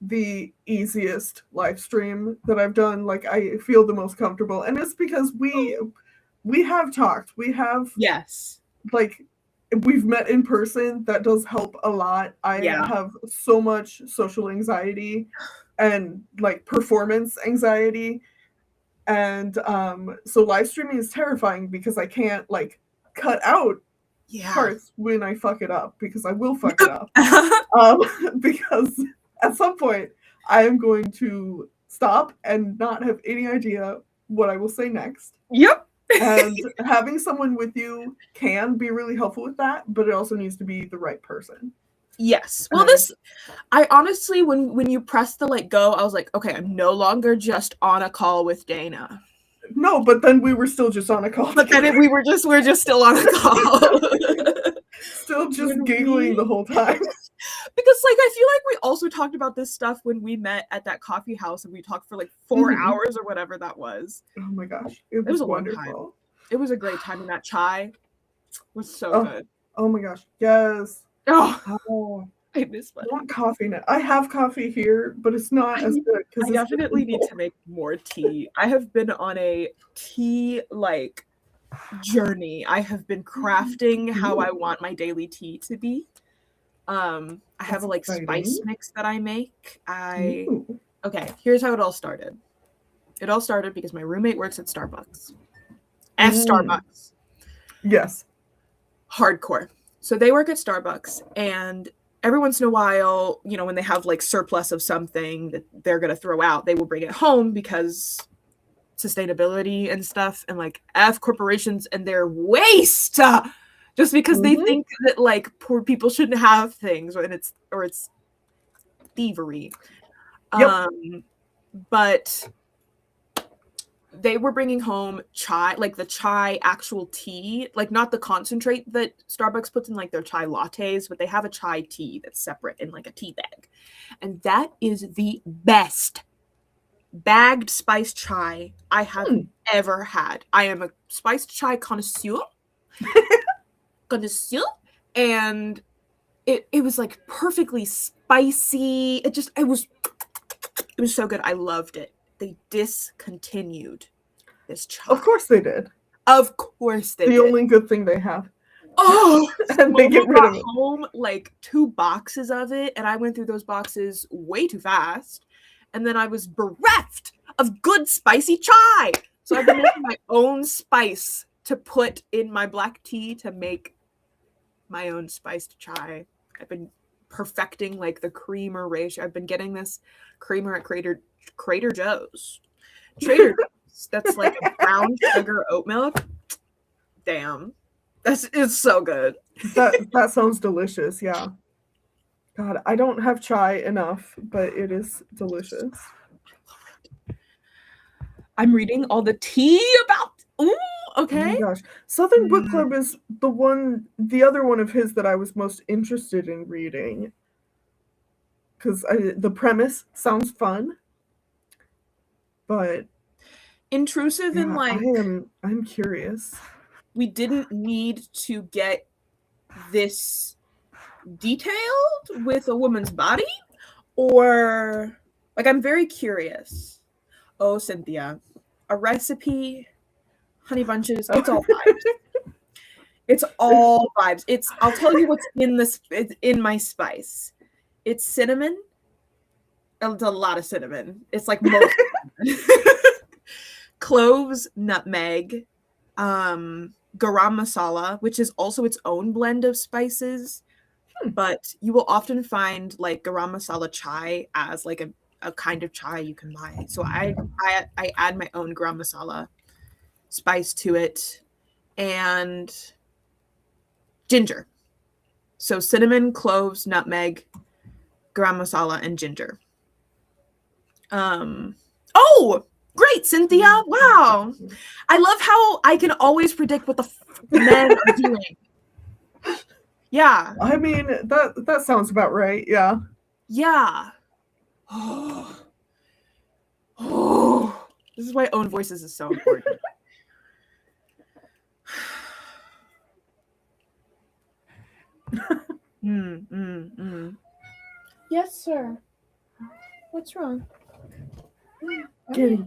S1: the easiest live stream that I've done. Like, I feel the most comfortable, and it's because we have talked. We have like, we've met in person. That does help a lot. I have so much social anxiety and like performance anxiety, and so live streaming is terrifying because I can't like cut out parts when I fuck it up, because I will fuck it up. Because at some point I am going to stop and not have any idea what I will say next.
S2: Yep.
S1: And having someone with you can be really helpful with that, but it also needs to be the right person.
S2: Yes. Well, I honestly, when you press the like go, I was like, okay, I'm no longer just on a call with Dana.
S1: No, but then we were still just on a call.
S2: But then we're just still on a call.
S1: Still just giggling the whole time.
S2: Because like I feel like we also talked about this stuff when we met at that coffee house, and we talked for like 4 hours or whatever that was.
S1: Oh my gosh. It was wonderful.
S2: Long time. It was a great time, and that chai was so good.
S1: Oh my gosh. Yes.
S2: Oh. I miss that.
S1: I want coffee now. I have coffee here, but it's not as good.
S2: I definitely need to make more tea. I have been on a tea like journey. I have been crafting how I want my daily tea to be. I have a like spice mix that I make. Okay, here's how it all started. It all started because my roommate works at Starbucks. Starbucks.
S1: Yes.
S2: Hardcore. So they work at Starbucks, and every once in a while, you know, when they have like surplus of something that they're going to throw out, they will bring it home because sustainability and stuff, and like F corporations and their waste, just because they think that like poor people shouldn't have things, or it's thievery. But they were bringing home chai, like the chai actual tea, like not the concentrate that Starbucks puts in like their chai lattes, but they have a chai tea that's separate in like a tea bag. And that is the best bagged spiced chai I have ever had. I am a spiced chai connoisseur. And it was like perfectly spicy. It was so good. I loved it. They discontinued this chai.
S1: Of course they did.
S2: Of course they did.
S1: The only good thing they have.
S2: Oh,
S1: and they get rid of it.
S2: Home like 2 boxes of it, and I went through those boxes way too fast, and then I was bereft of good spicy chai. So I've been making my own spice to put in my black tea to make my own spiced chai. I've been perfecting like the creamer ratio. I've been getting this creamer at Trader Joe's. That's like a brown sugar oat milk. Damn. It's so good.
S1: That sounds delicious. Yeah. God, I don't have chai enough, but it is delicious.
S2: I'm reading all the tea about. Ooh, okay.
S1: Oh my gosh, Southern Book Club is the other one of his that I was most interested in reading, because the premise sounds fun, but
S2: intrusive and like
S1: I'm curious.
S2: We didn't need to get this detailed with a woman's body, or like I'm very curious. Oh, Cynthia, a recipe, honey bunches, it's all vibes. It's all vibes. I'll tell you what's in my spice. It's cinnamon. It's a lot of cinnamon. It's like most cloves, nutmeg, garam masala, which is also its own blend of spices. But you will often find like garam masala chai as like a kind of chai you can buy. So I add my own garam masala spice to it, and ginger. So cinnamon, cloves, nutmeg, garam masala, and ginger. Oh, great, Cynthia. Wow. I love how I can always predict what the men are doing. Yeah.
S1: I mean, that sounds about right. Yeah.
S2: Yeah. Oh. This is why own voices is so important. Yes, sir. What's wrong?
S1: Kitty.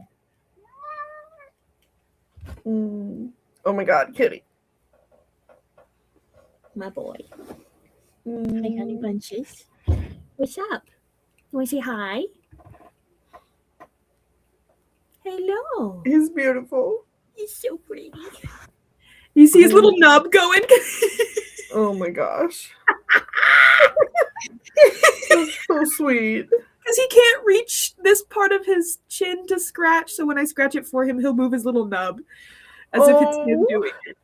S1: Oh my God, Kitty.
S3: My boy. Hi, honey bunches. What's up? You want to say hi? Hello.
S1: He's beautiful.
S3: He's so pretty.
S2: You see his little nub going?
S1: Oh my gosh. That's so sweet.
S2: Because he can't reach this part of his chin to scratch, so when I scratch it for him, he'll move his little nub as if it's him doing it.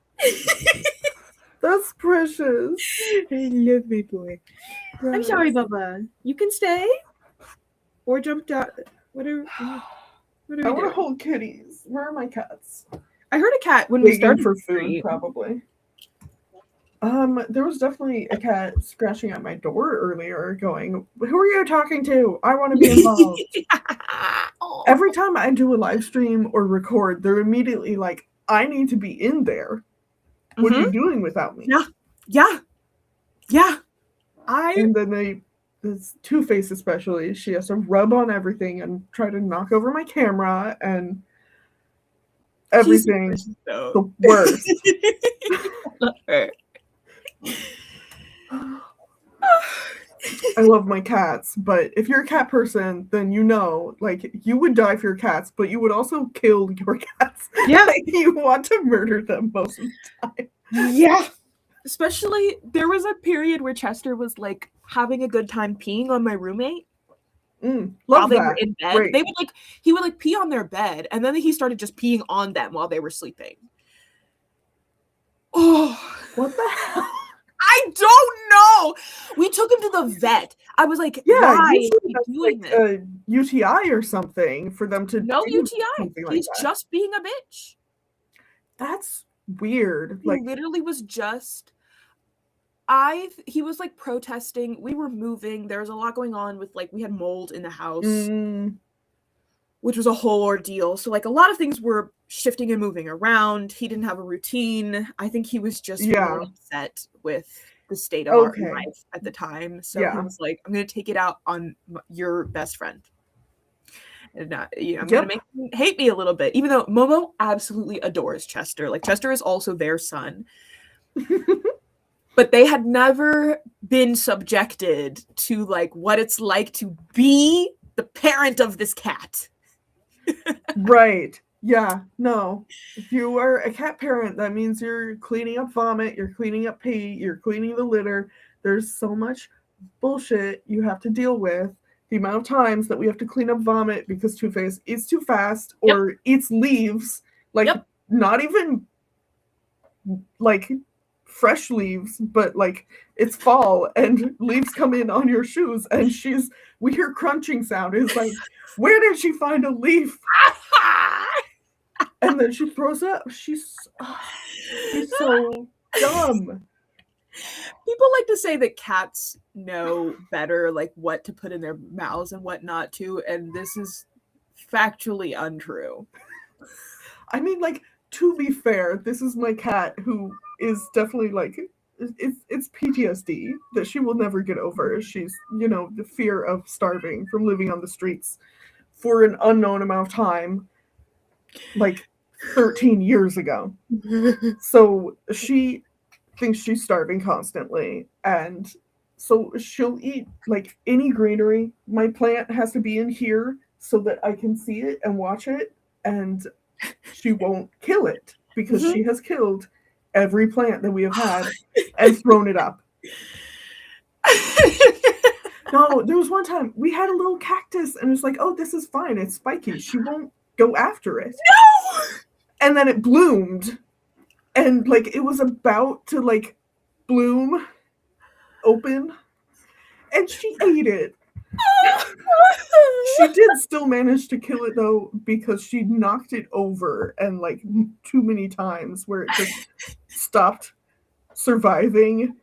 S1: That's precious.
S2: I love my boy. I'm sorry, Bubba. You can stay or jump out. What are
S1: I
S2: we
S1: want to
S2: doing?
S1: hold kitties. Where are my cats?
S2: I heard a cat when we started
S1: for food, probably. There was definitely a cat scratching at my door earlier going, "Who are you talking to? I want to be involved." Every time I do a live stream or record, they're immediately like, "I need to be in there. What are you doing without me?"
S2: Yeah.
S1: And then this Two-Face especially, she has to rub on everything and try to knock over my camera and everything. The worst.
S2: Love her.
S1: I love my cats, but if you're a cat person, then you know, like, you would die for your cats, but you would also kill your cats.
S2: Yeah.
S1: Like, you want to murder them most of the time.
S2: Yeah. Especially, there was a period where Chester was, like, having a good time peeing on my roommate. While they were in bed. Great. He would pee on their bed, and then he started just peeing on them while they were sleeping. Oh.
S1: What the hell?
S2: I don't know. We took him to the vet. I was like, why is he doing this?
S1: A UTI or something for them to
S2: no
S1: do
S2: UTI. He's just being a bitch.
S1: That's weird.
S2: He literally was just. He was like protesting. We were moving. There was a lot going on with we had mold in the house, which was a whole ordeal. So like a lot of things were shifting and moving around. He didn't have a routine. I think he was just really upset with the state of our life at the time. So he was like, "I'm going to take it out on your best friend. And I'm going to make him hate me a little bit." Even though Momo absolutely adores Chester. Like Chester is also their son. But they had never been subjected to what it's like to be the parent of this cat.
S1: Right. Yeah. No. If you are a cat parent, that means you're cleaning up vomit, you're cleaning up pee, you're cleaning the litter. There's so much bullshit you have to deal with. The amount of times that we have to clean up vomit because Two-Face eats too fast or eats leaves, not even fresh leaves, but like it's fall and leaves come in on your shoes, and we hear crunching sound. It's like, where did she find a leaf? And then she throws up. She's so dumb.
S2: People like to say that cats know better, like what to put in their mouths and what not to, and this is factually untrue.
S1: I mean, like, to be fair, this is my cat who is definitely like, it's PTSD that she will never get over. She's, the fear of starving from living on the streets for an unknown amount of time, like 13 years ago. So she thinks she's starving constantly, and so she'll eat like any greenery. My plant has to be in here so that I can see it and watch it, and she won't kill it because she has killed every plant that we have had and thrown it up. No, there was one time we had a little cactus and it's like, oh, this is fine, it's spiky, she won't go after it.
S2: No!
S1: And then it bloomed, and like it was about to like bloom open, and she ate it. She did still manage to kill it though, because she knocked it over and like too many times where it just stopped surviving,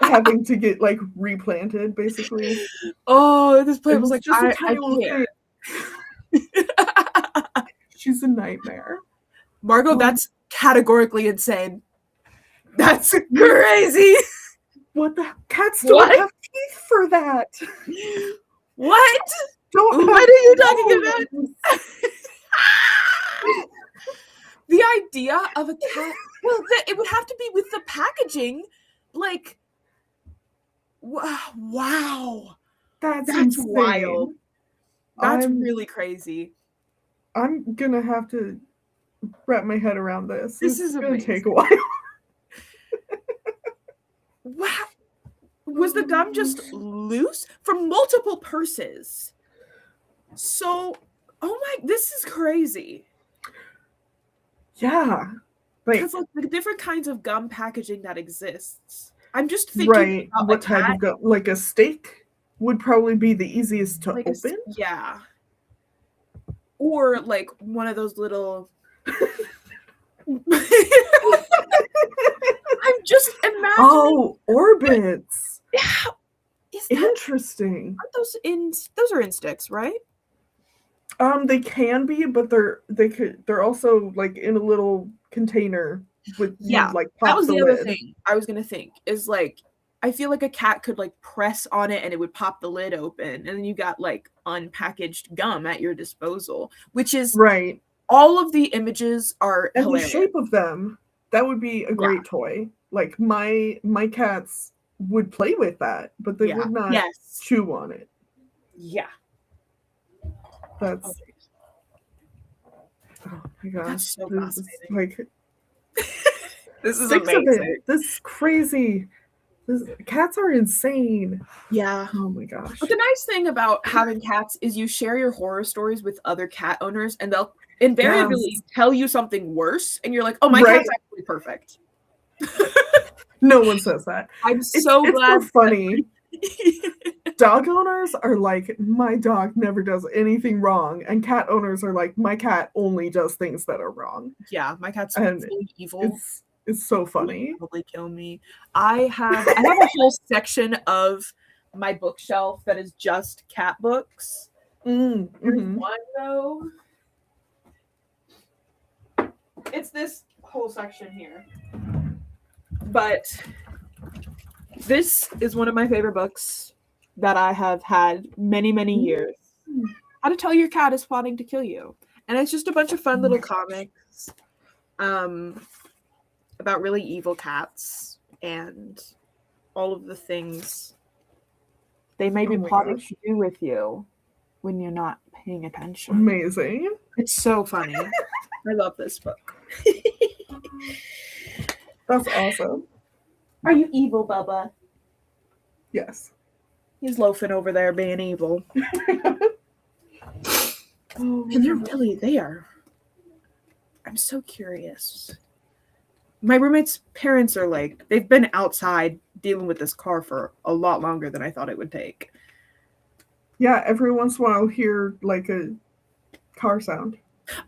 S1: having to get like replanted basically.
S2: Oh, this plant was like,
S1: just a tiny little thing. She's a nightmare.
S2: Margot, that's categorically insane. That's crazy.
S1: What the cats don't have teeth for that.
S2: What?
S1: What are you talking about?
S2: The idea of a cat. Well, it would have to be with the packaging. Like, wow. That's wild. That's really crazy.
S1: I'm gonna have to wrap my head around this.
S2: This is
S1: gonna take a while.
S2: Wow. Was the gum just loose from multiple purses? So, this is crazy.
S1: Yeah.
S2: Because like the different kinds of gum packaging that exists. I'm just thinking about
S1: what type of gum? Like a steak would probably be the easiest to open.
S2: Yeah. Or like one of those little I'm just imagining.
S1: Oh, orbits.
S2: Yeah.
S1: Interesting.
S2: Those are in sticks, right?
S1: They can be, but they're also like in a little container with like pop
S2: that was the
S1: lid.
S2: other thing I was gonna think is like I feel like a cat could like press on it and it would pop the lid open, and then you got like unpackaged gum at your disposal, which is
S1: right.
S2: All of the images are
S1: and
S2: hilarious.
S1: The shape of them, that would be a great toy. Like my cats would play with that, but they would not chew on it.
S2: Yeah.
S1: That's oh my gosh.
S2: That's so fascinating.
S1: Like
S2: this is amazing.
S1: This is crazy. Cats are insane.
S2: Yeah.
S1: Oh my gosh.
S2: But the nice thing about having cats is you share your horror stories with other cat owners, and they'll invariably tell you something worse, and you're like, oh, my cat's actually perfect.
S1: No one says that.
S2: I'm so glad.
S1: It's so funny. Dog owners are like, my dog never does anything wrong, and cat owners are like, my cat only does things that are wrong.
S2: Yeah, my cat's really evil.
S1: It's so funny.
S2: He'll probably kill me. I have a whole section of my bookshelf that is just cat books. There's one though. It's this whole section here. But this is one of my favorite books that I have had many, many years. How to Tell Your Cat is Plotting to Kill You. And it's just a bunch of fun little comics about really evil cats and all of the things they may be plotting to do with you when you're not paying attention.
S1: Amazing.
S2: It's so funny. I love this book.
S1: That's awesome.
S2: Are you evil, Bubba?
S1: Yes.
S2: He's loafing over there being evil. And they are. I'm so curious. my roommate's parents are like, they've been outside dealing with this car for a lot longer than I thought it would take.
S1: Yeah, every once in a while I'll hear like a car sound.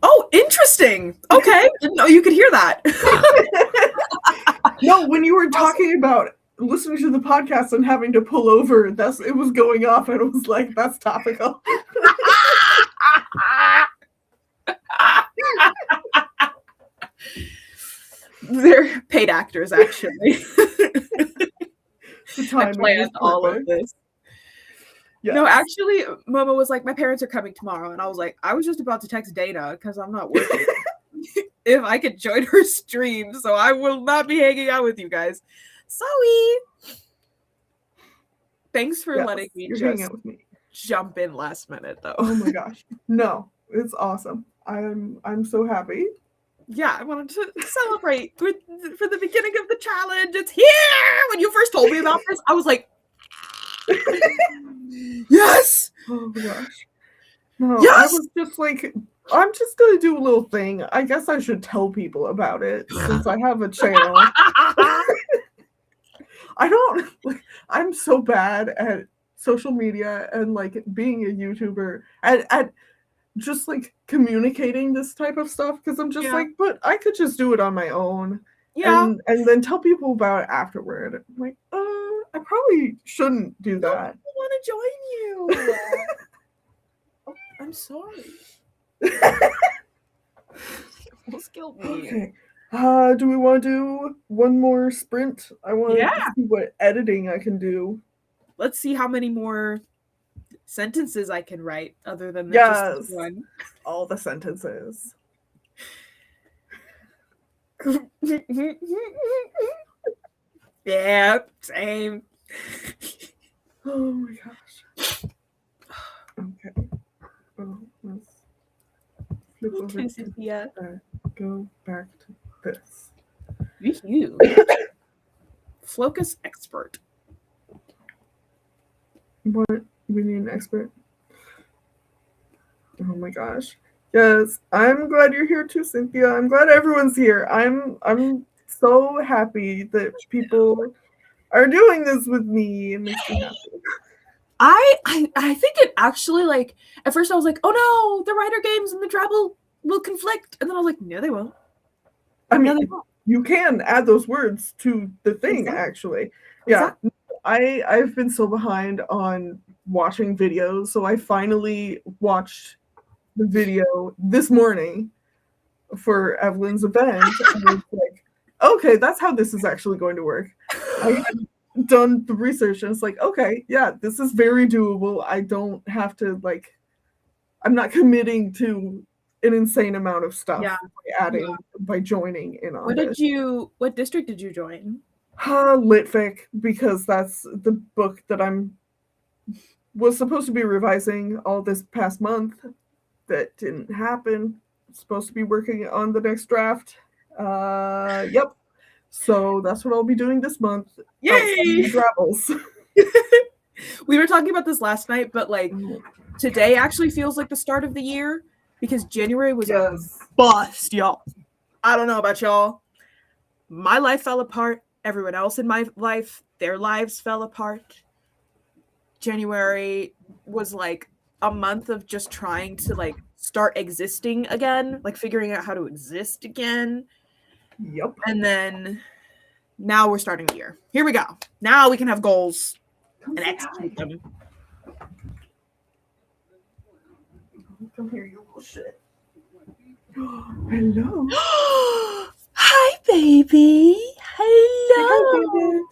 S2: Oh, interesting. Okay. No, you could hear that.
S1: No, when you were talking about listening to the podcast and having to pull over, it was going off, and it was like, that's topical.
S2: They're paid actors, actually.
S1: The timing
S2: planned all of this. Yes. No, actually, Momo was like, my parents are coming tomorrow. And I was like, I was just about to text Dana because I'm not working. If I could join her stream, so I will not be hanging out with you guys. Sorry. Thanks for letting me just jump in last minute, though.
S1: Oh my gosh. No, it's awesome. I'm so happy.
S2: Yeah, I wanted to celebrate for the beginning of the challenge. It's here! When you first told me about this, I was like, yes!
S1: Oh my gosh. No, yes! I was just like, I'm just going to do a little thing. I guess I should tell people about it since I have a channel. I'm so bad at social media and like being a YouTuber at just like communicating this type of stuff, because I'm just like, but I could just do it on my own. Yeah. And then tell people about it afterward. I'm like, I probably shouldn't do that.
S2: I want to join you. Oh, I'm sorry. Almost killed me.
S1: Okay. Do we want to do one more sprint? I want to see what editing I can do.
S2: Let's see how many more sentences I can write other than just one.
S1: All the sentences.
S2: Yeah, same.
S1: Oh my gosh. Okay. Oh, let's flip over to go back to this.
S2: You. Flocus expert.
S1: What? We need an expert. Oh my gosh. Yes, I'm glad you're here too, Cynthia. I'm glad everyone's here. I'm so happy that people are doing this with me. It makes me happy.
S2: I think it actually, like, at first I was like, oh no, the writer games and the drabble will conflict. And then I was like, no, they won't.
S1: I mean, you can add those words to the thing, actually. Yeah. Exactly. I've been so behind on watching videos, so I finally watched the video this morning for Evelyn's event. And I was like, okay, that's how this is actually going to work. I had done the research, and it's like, okay, yeah, this is very doable. I don't have to, like, I'm not committing to an insane amount of stuff by joining in on this.
S2: What district did you join?
S1: Litfic, because that's the book that was supposed to be revising all this past month. That didn't happen. I'm supposed to be working on the next draft. Yep. So that's what I'll be doing this month.
S2: Yay!
S1: Drabbles.
S2: We were talking about this last night, but like today actually feels like the start of the year because January was a bust, y'all. I don't know about y'all. My life fell apart. Everyone else in my life, their lives fell apart. January was like a month of just trying to like start existing again, like figuring out how to exist again.
S1: Yep.
S2: And then now we're starting the year. Here we go. Now we can have goals and execute them.
S1: Come here, you little shit. Hello.
S2: Hi, baby. Hello.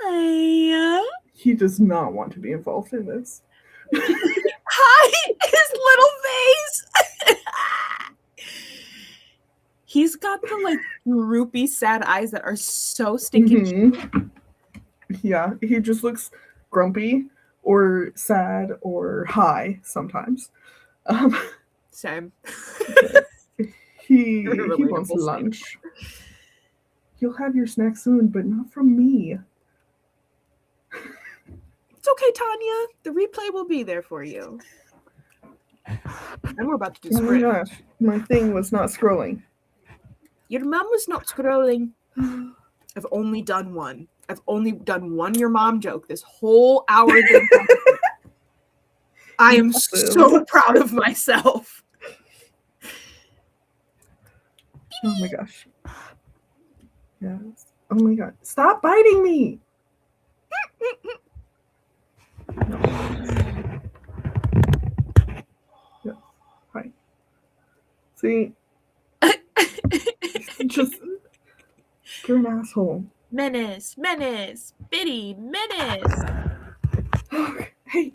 S2: Hi.
S1: He does not want to be involved in this.
S2: Hi, his little face. He's got the like droopy, sad eyes that are so stinking.
S1: Mm-hmm. Yeah, he just looks grumpy or sad or high sometimes.
S2: Same.
S1: He wants lunch. You'll have your snack soon, but not from me.
S2: It's okay, Tanya. The replay will be there for you. And we're about to do sprint.
S1: Oh my gosh, my thing was not scrolling.
S2: Your mom was not scrolling. I've only done one. I've only done one your mom joke this whole hour. I am so proud of myself.
S1: Oh my gosh. Yes. Oh my god. Stop biting me. Yeah. Hi. See? Just you're an asshole.
S2: Menace. Bitty menace.
S1: Hey,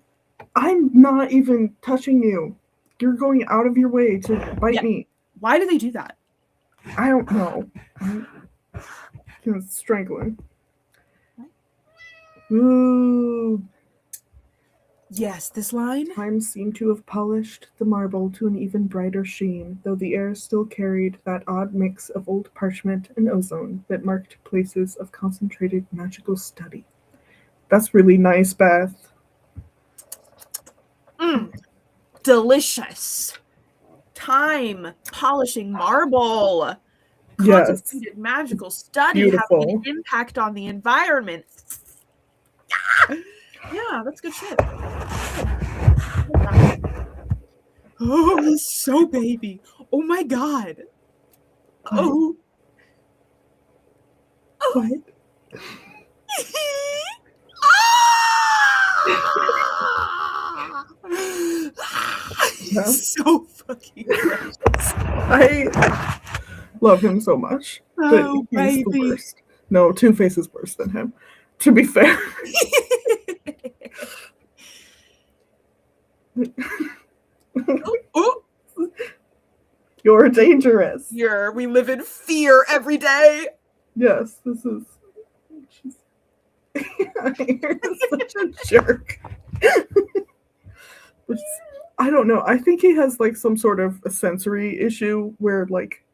S1: I'm not even touching you. You're going out of your way to bite me.
S2: Why do they do that?
S1: I don't know. It's strangling. Ooh.
S2: Yes, this line.
S1: Time seemed to have polished the marble to an even brighter sheen, though the air still carried that odd mix of old parchment and ozone that marked places of concentrated magical study. That's really nice, Beth.
S2: Delicious. Time polishing marble. Concentrated magical study.
S1: Beautiful.
S2: Having an impact on the environment. Yeah, that's good shit. Oh, he's so baby. Oh my god. Oh.
S1: What?
S2: He's so fucking precious.
S1: I love him so much.
S2: Oh,
S1: but he's
S2: baby.
S1: the worst. No, Two-Face is worse than him, to be fair.
S2: Oh.
S1: You're dangerous.
S2: We live in fear every day.
S1: Yes, this is. You're such a jerk. Which, I don't know. I think he has like some sort of a sensory issue where like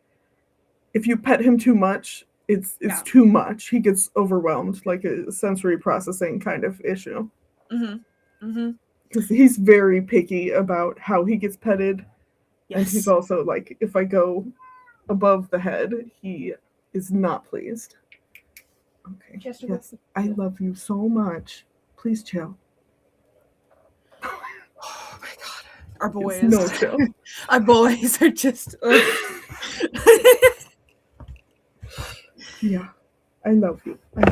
S1: if you pet him too much, it's too much. He gets overwhelmed, like a sensory processing kind of issue. Because he's very picky about how he gets petted. Yes. And he's also like, if I go above the head, he is not pleased. Okay. Yes, I love you so much. Please chill.
S2: Oh my god. Our boys.
S1: No chill.
S2: Our boys are just.
S1: Yeah. I love you. I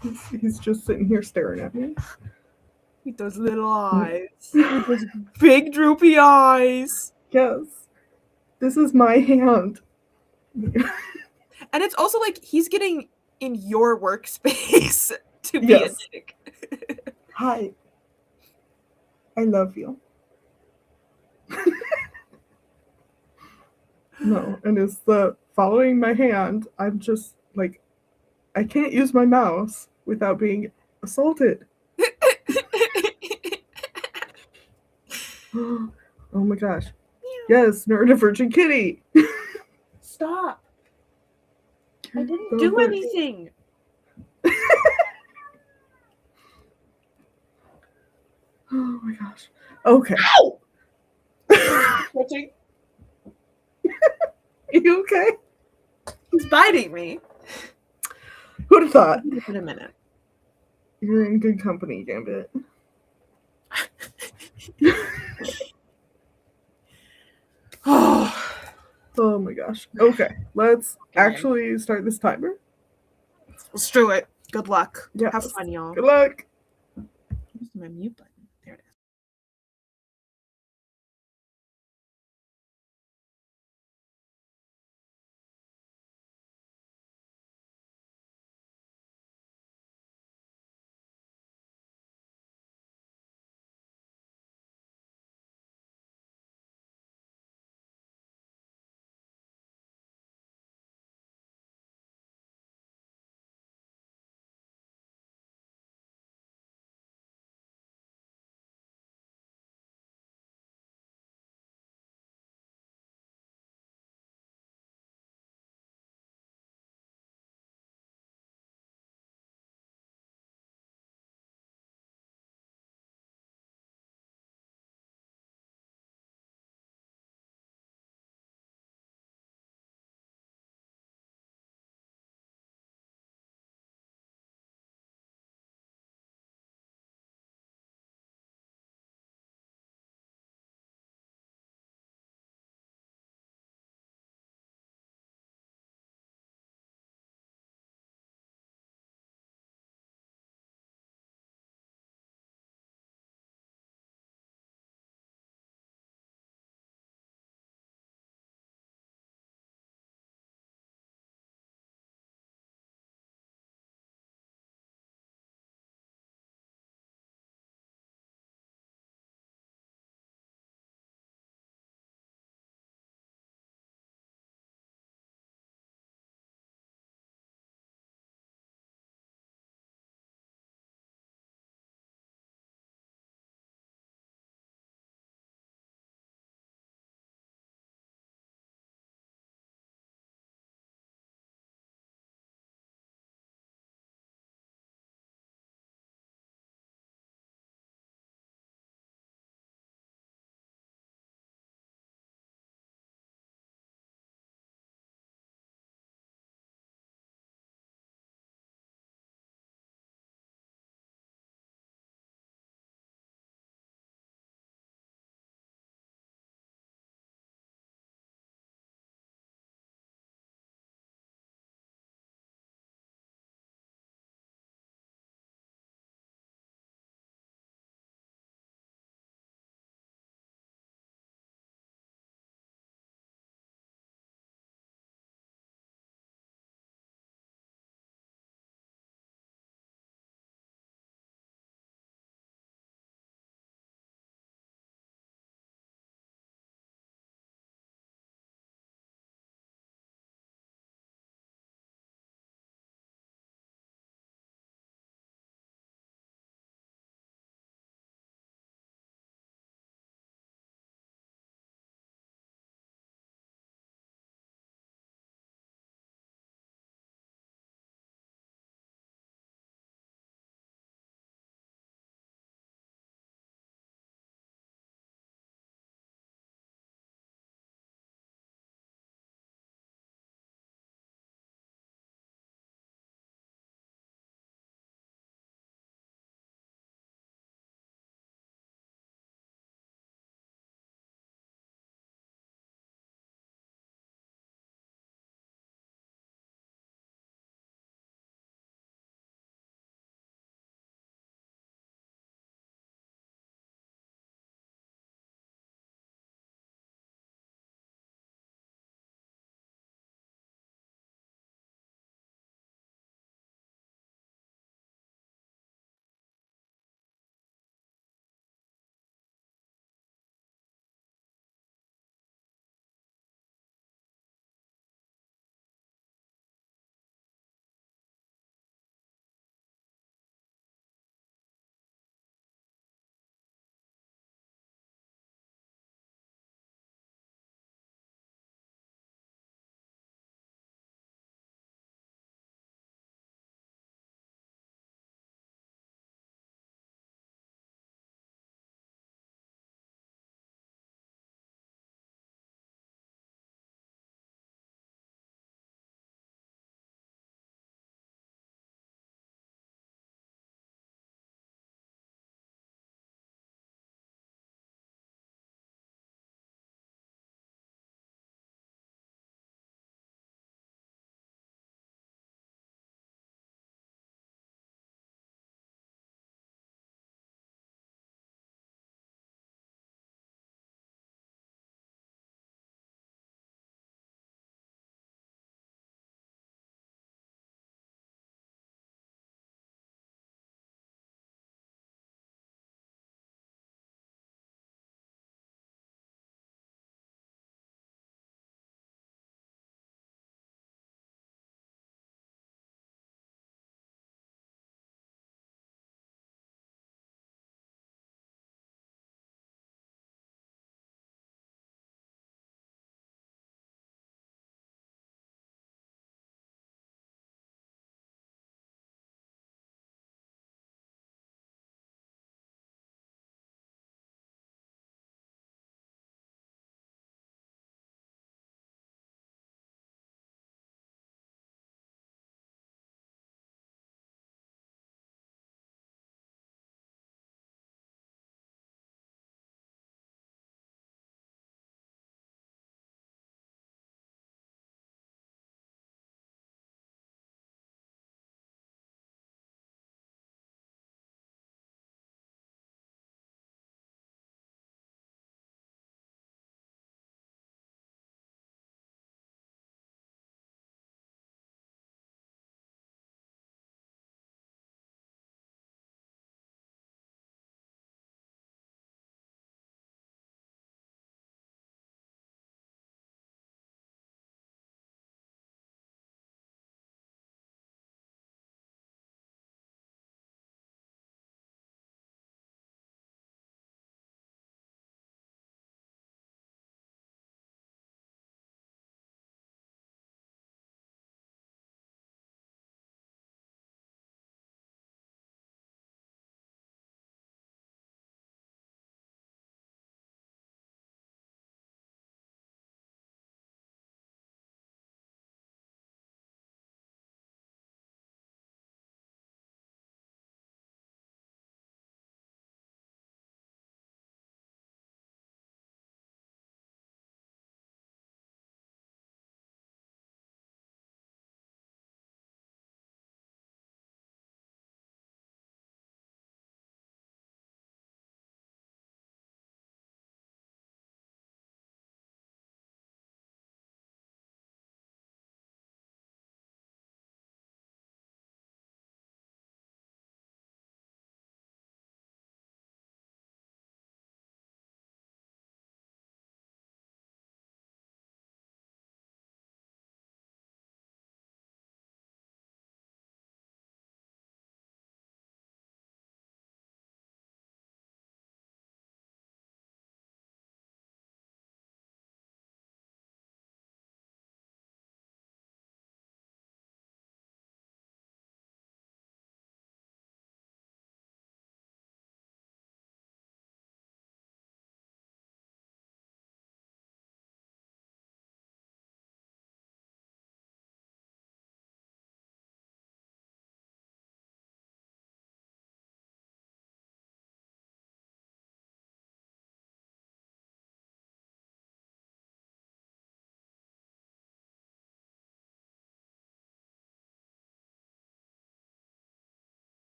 S1: do. He's just sitting here staring at me.
S2: With those little eyes. With those big droopy eyes.
S1: Yes. This is my hand.
S2: And it's also like he's getting in your workspace to be a dick.
S1: Hi. I love you. No, and it's the following my hand. I'm just like, I can't use my mouse without being assaulted. Oh my gosh. Yes, neurodivergent kitty.
S2: Stop. I didn't do anything.
S1: Oh my gosh. Okay.
S2: Ow! Touching.
S1: You okay?
S2: He's biting me.
S1: Who'd have thought?
S2: In a minute.
S1: You're in good company, Gambit. Oh my gosh. Okay, let's actually start this timer.
S2: Let's do it. Good luck.
S1: Yes.
S2: Have fun, y'all.
S1: Good luck.
S2: Where's my mute button?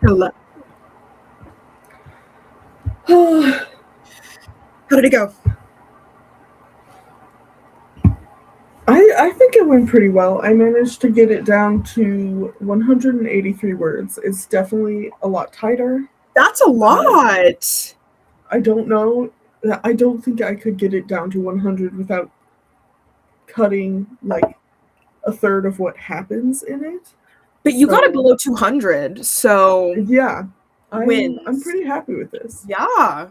S2: Hello. How did it go?
S1: I think it went pretty well. I managed to get it down to 183 words. It's definitely a lot tighter.
S2: That's a lot.
S1: I don't know. I don't think I could get it down to 100 without cutting like a third of what happens in it.
S2: But you got it below 200, so
S1: yeah, I'm pretty happy with this.
S2: Yeah,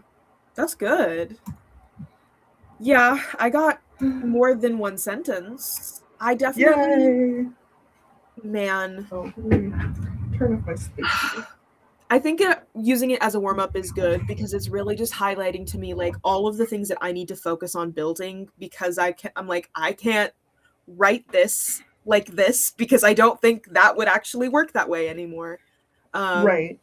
S2: that's good. Yeah, I got more than one sentence. I definitely.
S1: Yay!
S2: Man.
S1: Oh, let me turn off my space.
S2: I think using it as a warm-up is good because it's really just highlighting to me like all of the things that I need to focus on building because I'm like, I can't write this like this because I don't think that would actually work that way anymore.
S1: Right.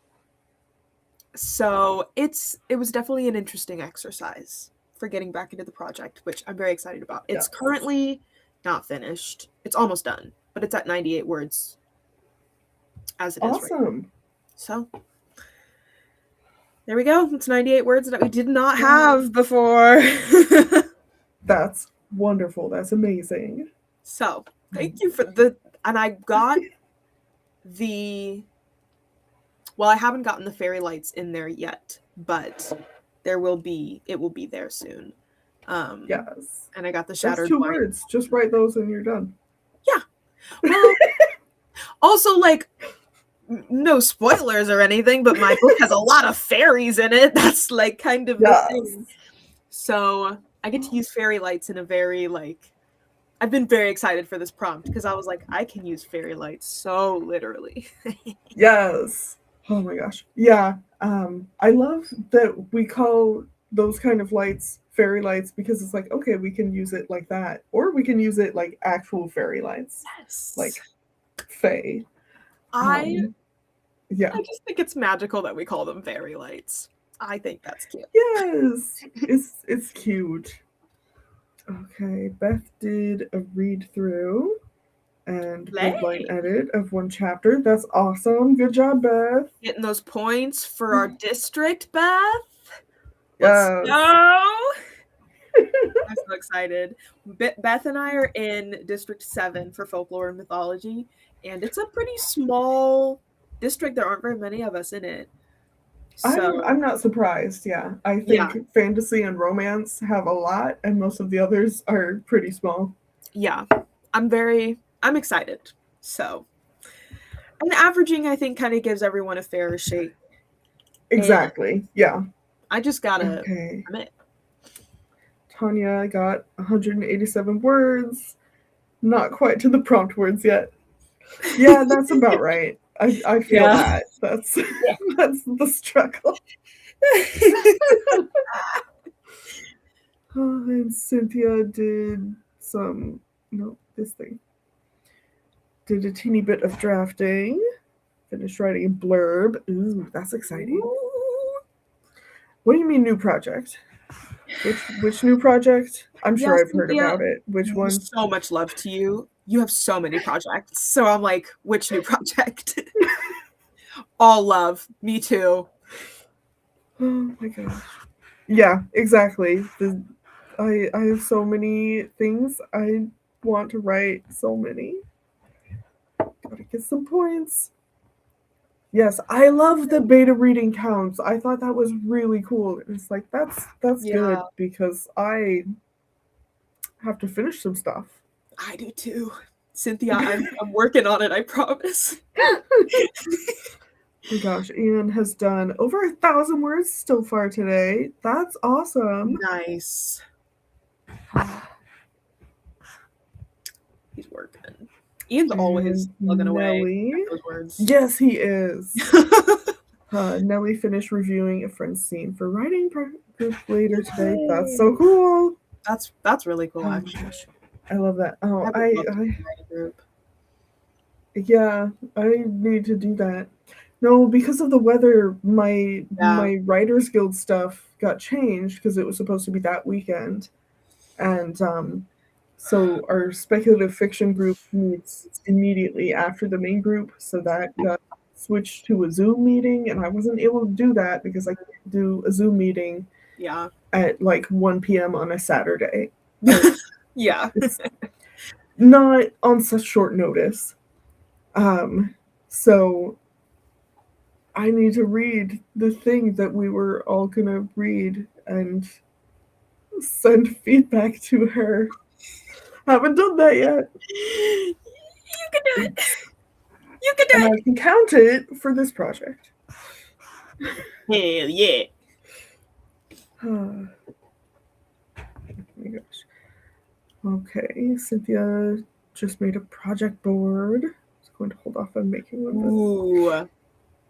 S2: So it was definitely an interesting exercise for getting back into the project, which I'm very excited about. It's currently not finished. It's almost done, but it's at 98 words as it is.
S1: Awesome.
S2: So there we go. It's 98 words that we did not have before.
S1: That's wonderful. That's amazing.
S2: So thank you for and I got I haven't gotten the fairy lights in there yet, but it will be there soon.
S1: Yes.
S2: And I got the shattered.
S1: That's 2 words. Just write those and you're done.
S2: Yeah. Well, also, like, no spoilers or anything, but my book has a lot of fairies in it. That's like kind of the thing. So I get to use fairy lights in a very I've been very excited for this prompt because I was like, I can use fairy lights so literally.
S1: Yes. Oh my gosh. Yeah. I love that we call those kind of lights fairy lights because it's like, okay, we can use it like that, or we can use it like actual fairy lights.
S2: Yes.
S1: Like fae.
S2: I
S1: Yeah.
S2: I just think it's magical that we call them fairy lights. I think that's cute.
S1: Yes. It's cute. Okay, Beth did a read through and midline edit of 1 chapter. That's awesome. Good job, Beth.
S2: Getting those points for our district, Beth.
S1: Yes.
S2: Let's go. I'm so excited. Beth and I are in District 7 for folklore and mythology, and it's a pretty small district. There aren't very many of us in it. So
S1: I'm not surprised. Yeah, I think fantasy and romance have a lot, and most of the others are pretty small.
S2: Yeah, I'm excited. So, and averaging, I think, kind of gives everyone a fair shake.
S1: Exactly. And yeah.
S2: I just gotta admit.
S1: Tanya got 187 words. Not quite to the prompt words yet. Yeah, that's about right. I feel that. That's the struggle. And Cynthia did did a teeny bit of drafting. Finished writing a blurb. Ooh, that's exciting. Ooh. What do you mean new project? Which new project? I'm sure I've heard about it. Which one?
S2: So much love to you. You have so many projects. So I'm like, which new project? All love. Me too.
S1: Oh my gosh. Yeah, exactly. I have so many things I want to write. So many. Gotta get some points. Yes, I love the beta reading counts. I thought that was really cool. It's like that's good because I have to finish some stuff.
S2: I do too. Cynthia, I'm working on it, I promise.
S1: Oh my gosh, Ian has done over 1,000 words so far today. That's awesome.
S2: Nice. He's working. Ian's always plugging away at those words.
S1: Yes, he is. Nellie finished reviewing a friend's scene for writing group later today. That's so cool.
S2: That's really cool, actually.
S1: I love that. Oh, I yeah, I need to do that. No, because of the weather, my Writers Guild stuff got changed because it was supposed to be that weekend, and so our speculative fiction group meets immediately after the main group, so that got switch to a Zoom meeting, and I wasn't able to do that because I can't do a Zoom meeting at like 1 p.m. on a Saturday.
S2: Yeah.
S1: It's not on such short notice. So I need to read the thing that we were all gonna read and send feedback to her. Haven't done that yet.
S2: You can do it. You can do
S1: and
S2: it.
S1: I can count it for this project.
S2: Hell yeah.
S1: Oh my gosh. Okay, Cynthia just made a project board. I'm going to hold off on making one.
S2: Ooh.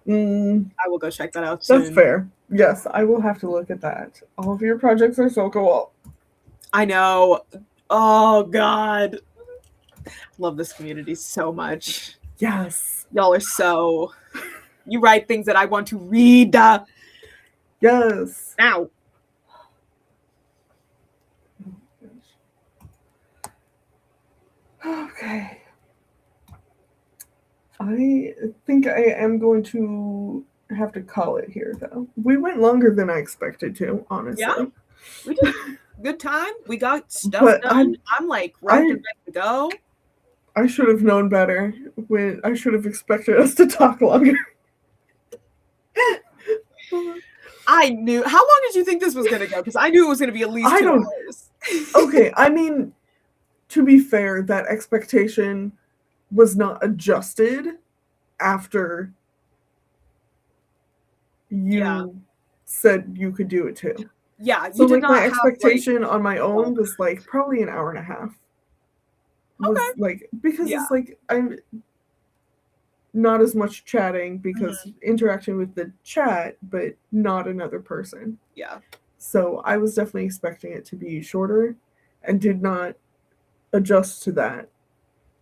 S2: I will go check that out soon.
S1: That's fair. Yes, I will have to look at that. All of your projects are so cool.
S2: I know. Oh, God. Love this community so much.
S1: Yes.
S2: Y'all are so... You write things that I want to read.
S1: Yes.
S2: Now.
S1: Okay. I think I am going to have to call it here, though. We went longer than I expected to, honestly.
S2: Yeah, we did. Good time. We got stuff done. I'm like ready to go.
S1: I should have known better. I should have expected us to talk longer.
S2: I knew. How long did you think this was going to go? Because I knew it was going to be at least 2 hours.
S1: Okay, I mean, to be fair, that expectation was not adjusted after you said you could do it too.
S2: Yeah,
S1: so like my expectation on my own was like probably an hour and a half. Because it's like I'm not as much chatting because interaction with the chat, but not another person.
S2: Yeah.
S1: So I was definitely expecting it to be shorter and did not adjust to that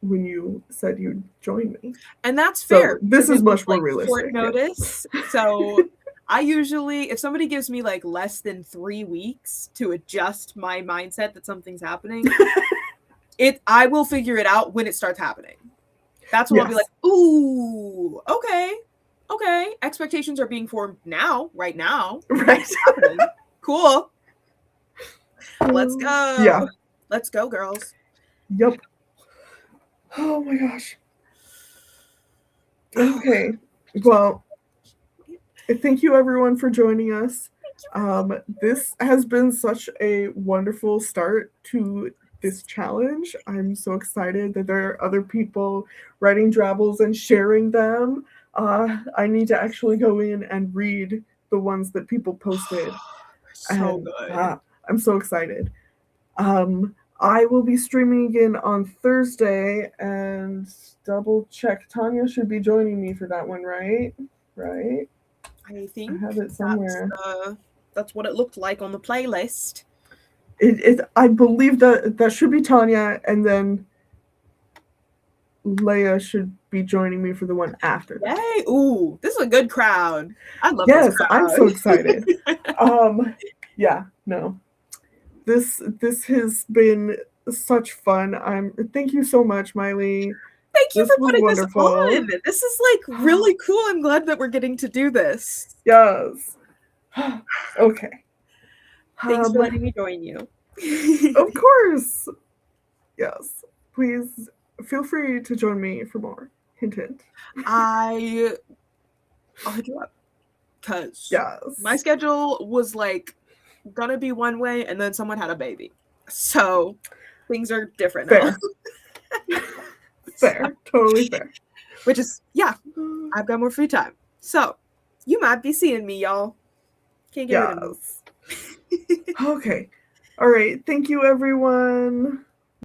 S1: when you said you'd join me.
S2: And that's fair.
S1: So this is much more realistic.
S2: Short notice. So I usually, if somebody gives me like less than 3 weeks to adjust my mindset that something's happening, I will figure it out when it starts happening. That's when I'll be like, ooh, okay. Expectations are being formed now, right now.
S1: Right.
S2: Cool. Let's go.
S1: Yeah.
S2: Let's go, girls.
S1: Yep. Oh my gosh. Okay. Well, thank you everyone for joining us. This has been such a wonderful start to this challenge. I'm so excited that there are other people writing drabbles and sharing them. I need to actually go in and read the ones that people posted.
S2: Good.
S1: I'm so excited. I will be streaming again on Thursday, and double check. Tanya should be joining me for that one, right? Right?
S2: I think
S1: I have it somewhere.
S2: That's what it looked like on the playlist.
S1: I believe that should be Tanya, and then Leia should be joining me for the one after that.
S2: Yay! Ooh, this is a good crowd. I love this crowd.
S1: I'm so excited. Yeah, no. This has been such fun. Thank you so much, Maile.
S2: Thank you for putting this on. This is like really cool. I'm glad that we're getting to do this.
S1: Yes. Okay.
S2: Thanks for letting me join you.
S1: Of course. Yes. Please feel free to join me for more. Hint, hint.
S2: I'll hit you up. Because my schedule was like gonna be one way, and then someone had a baby. So things are different now.
S1: Fair. Totally fair.
S2: Which is, I've got more free time. So you might be seeing me, y'all. Can't get rid of me.
S1: Okay. All right. Thank you, everyone.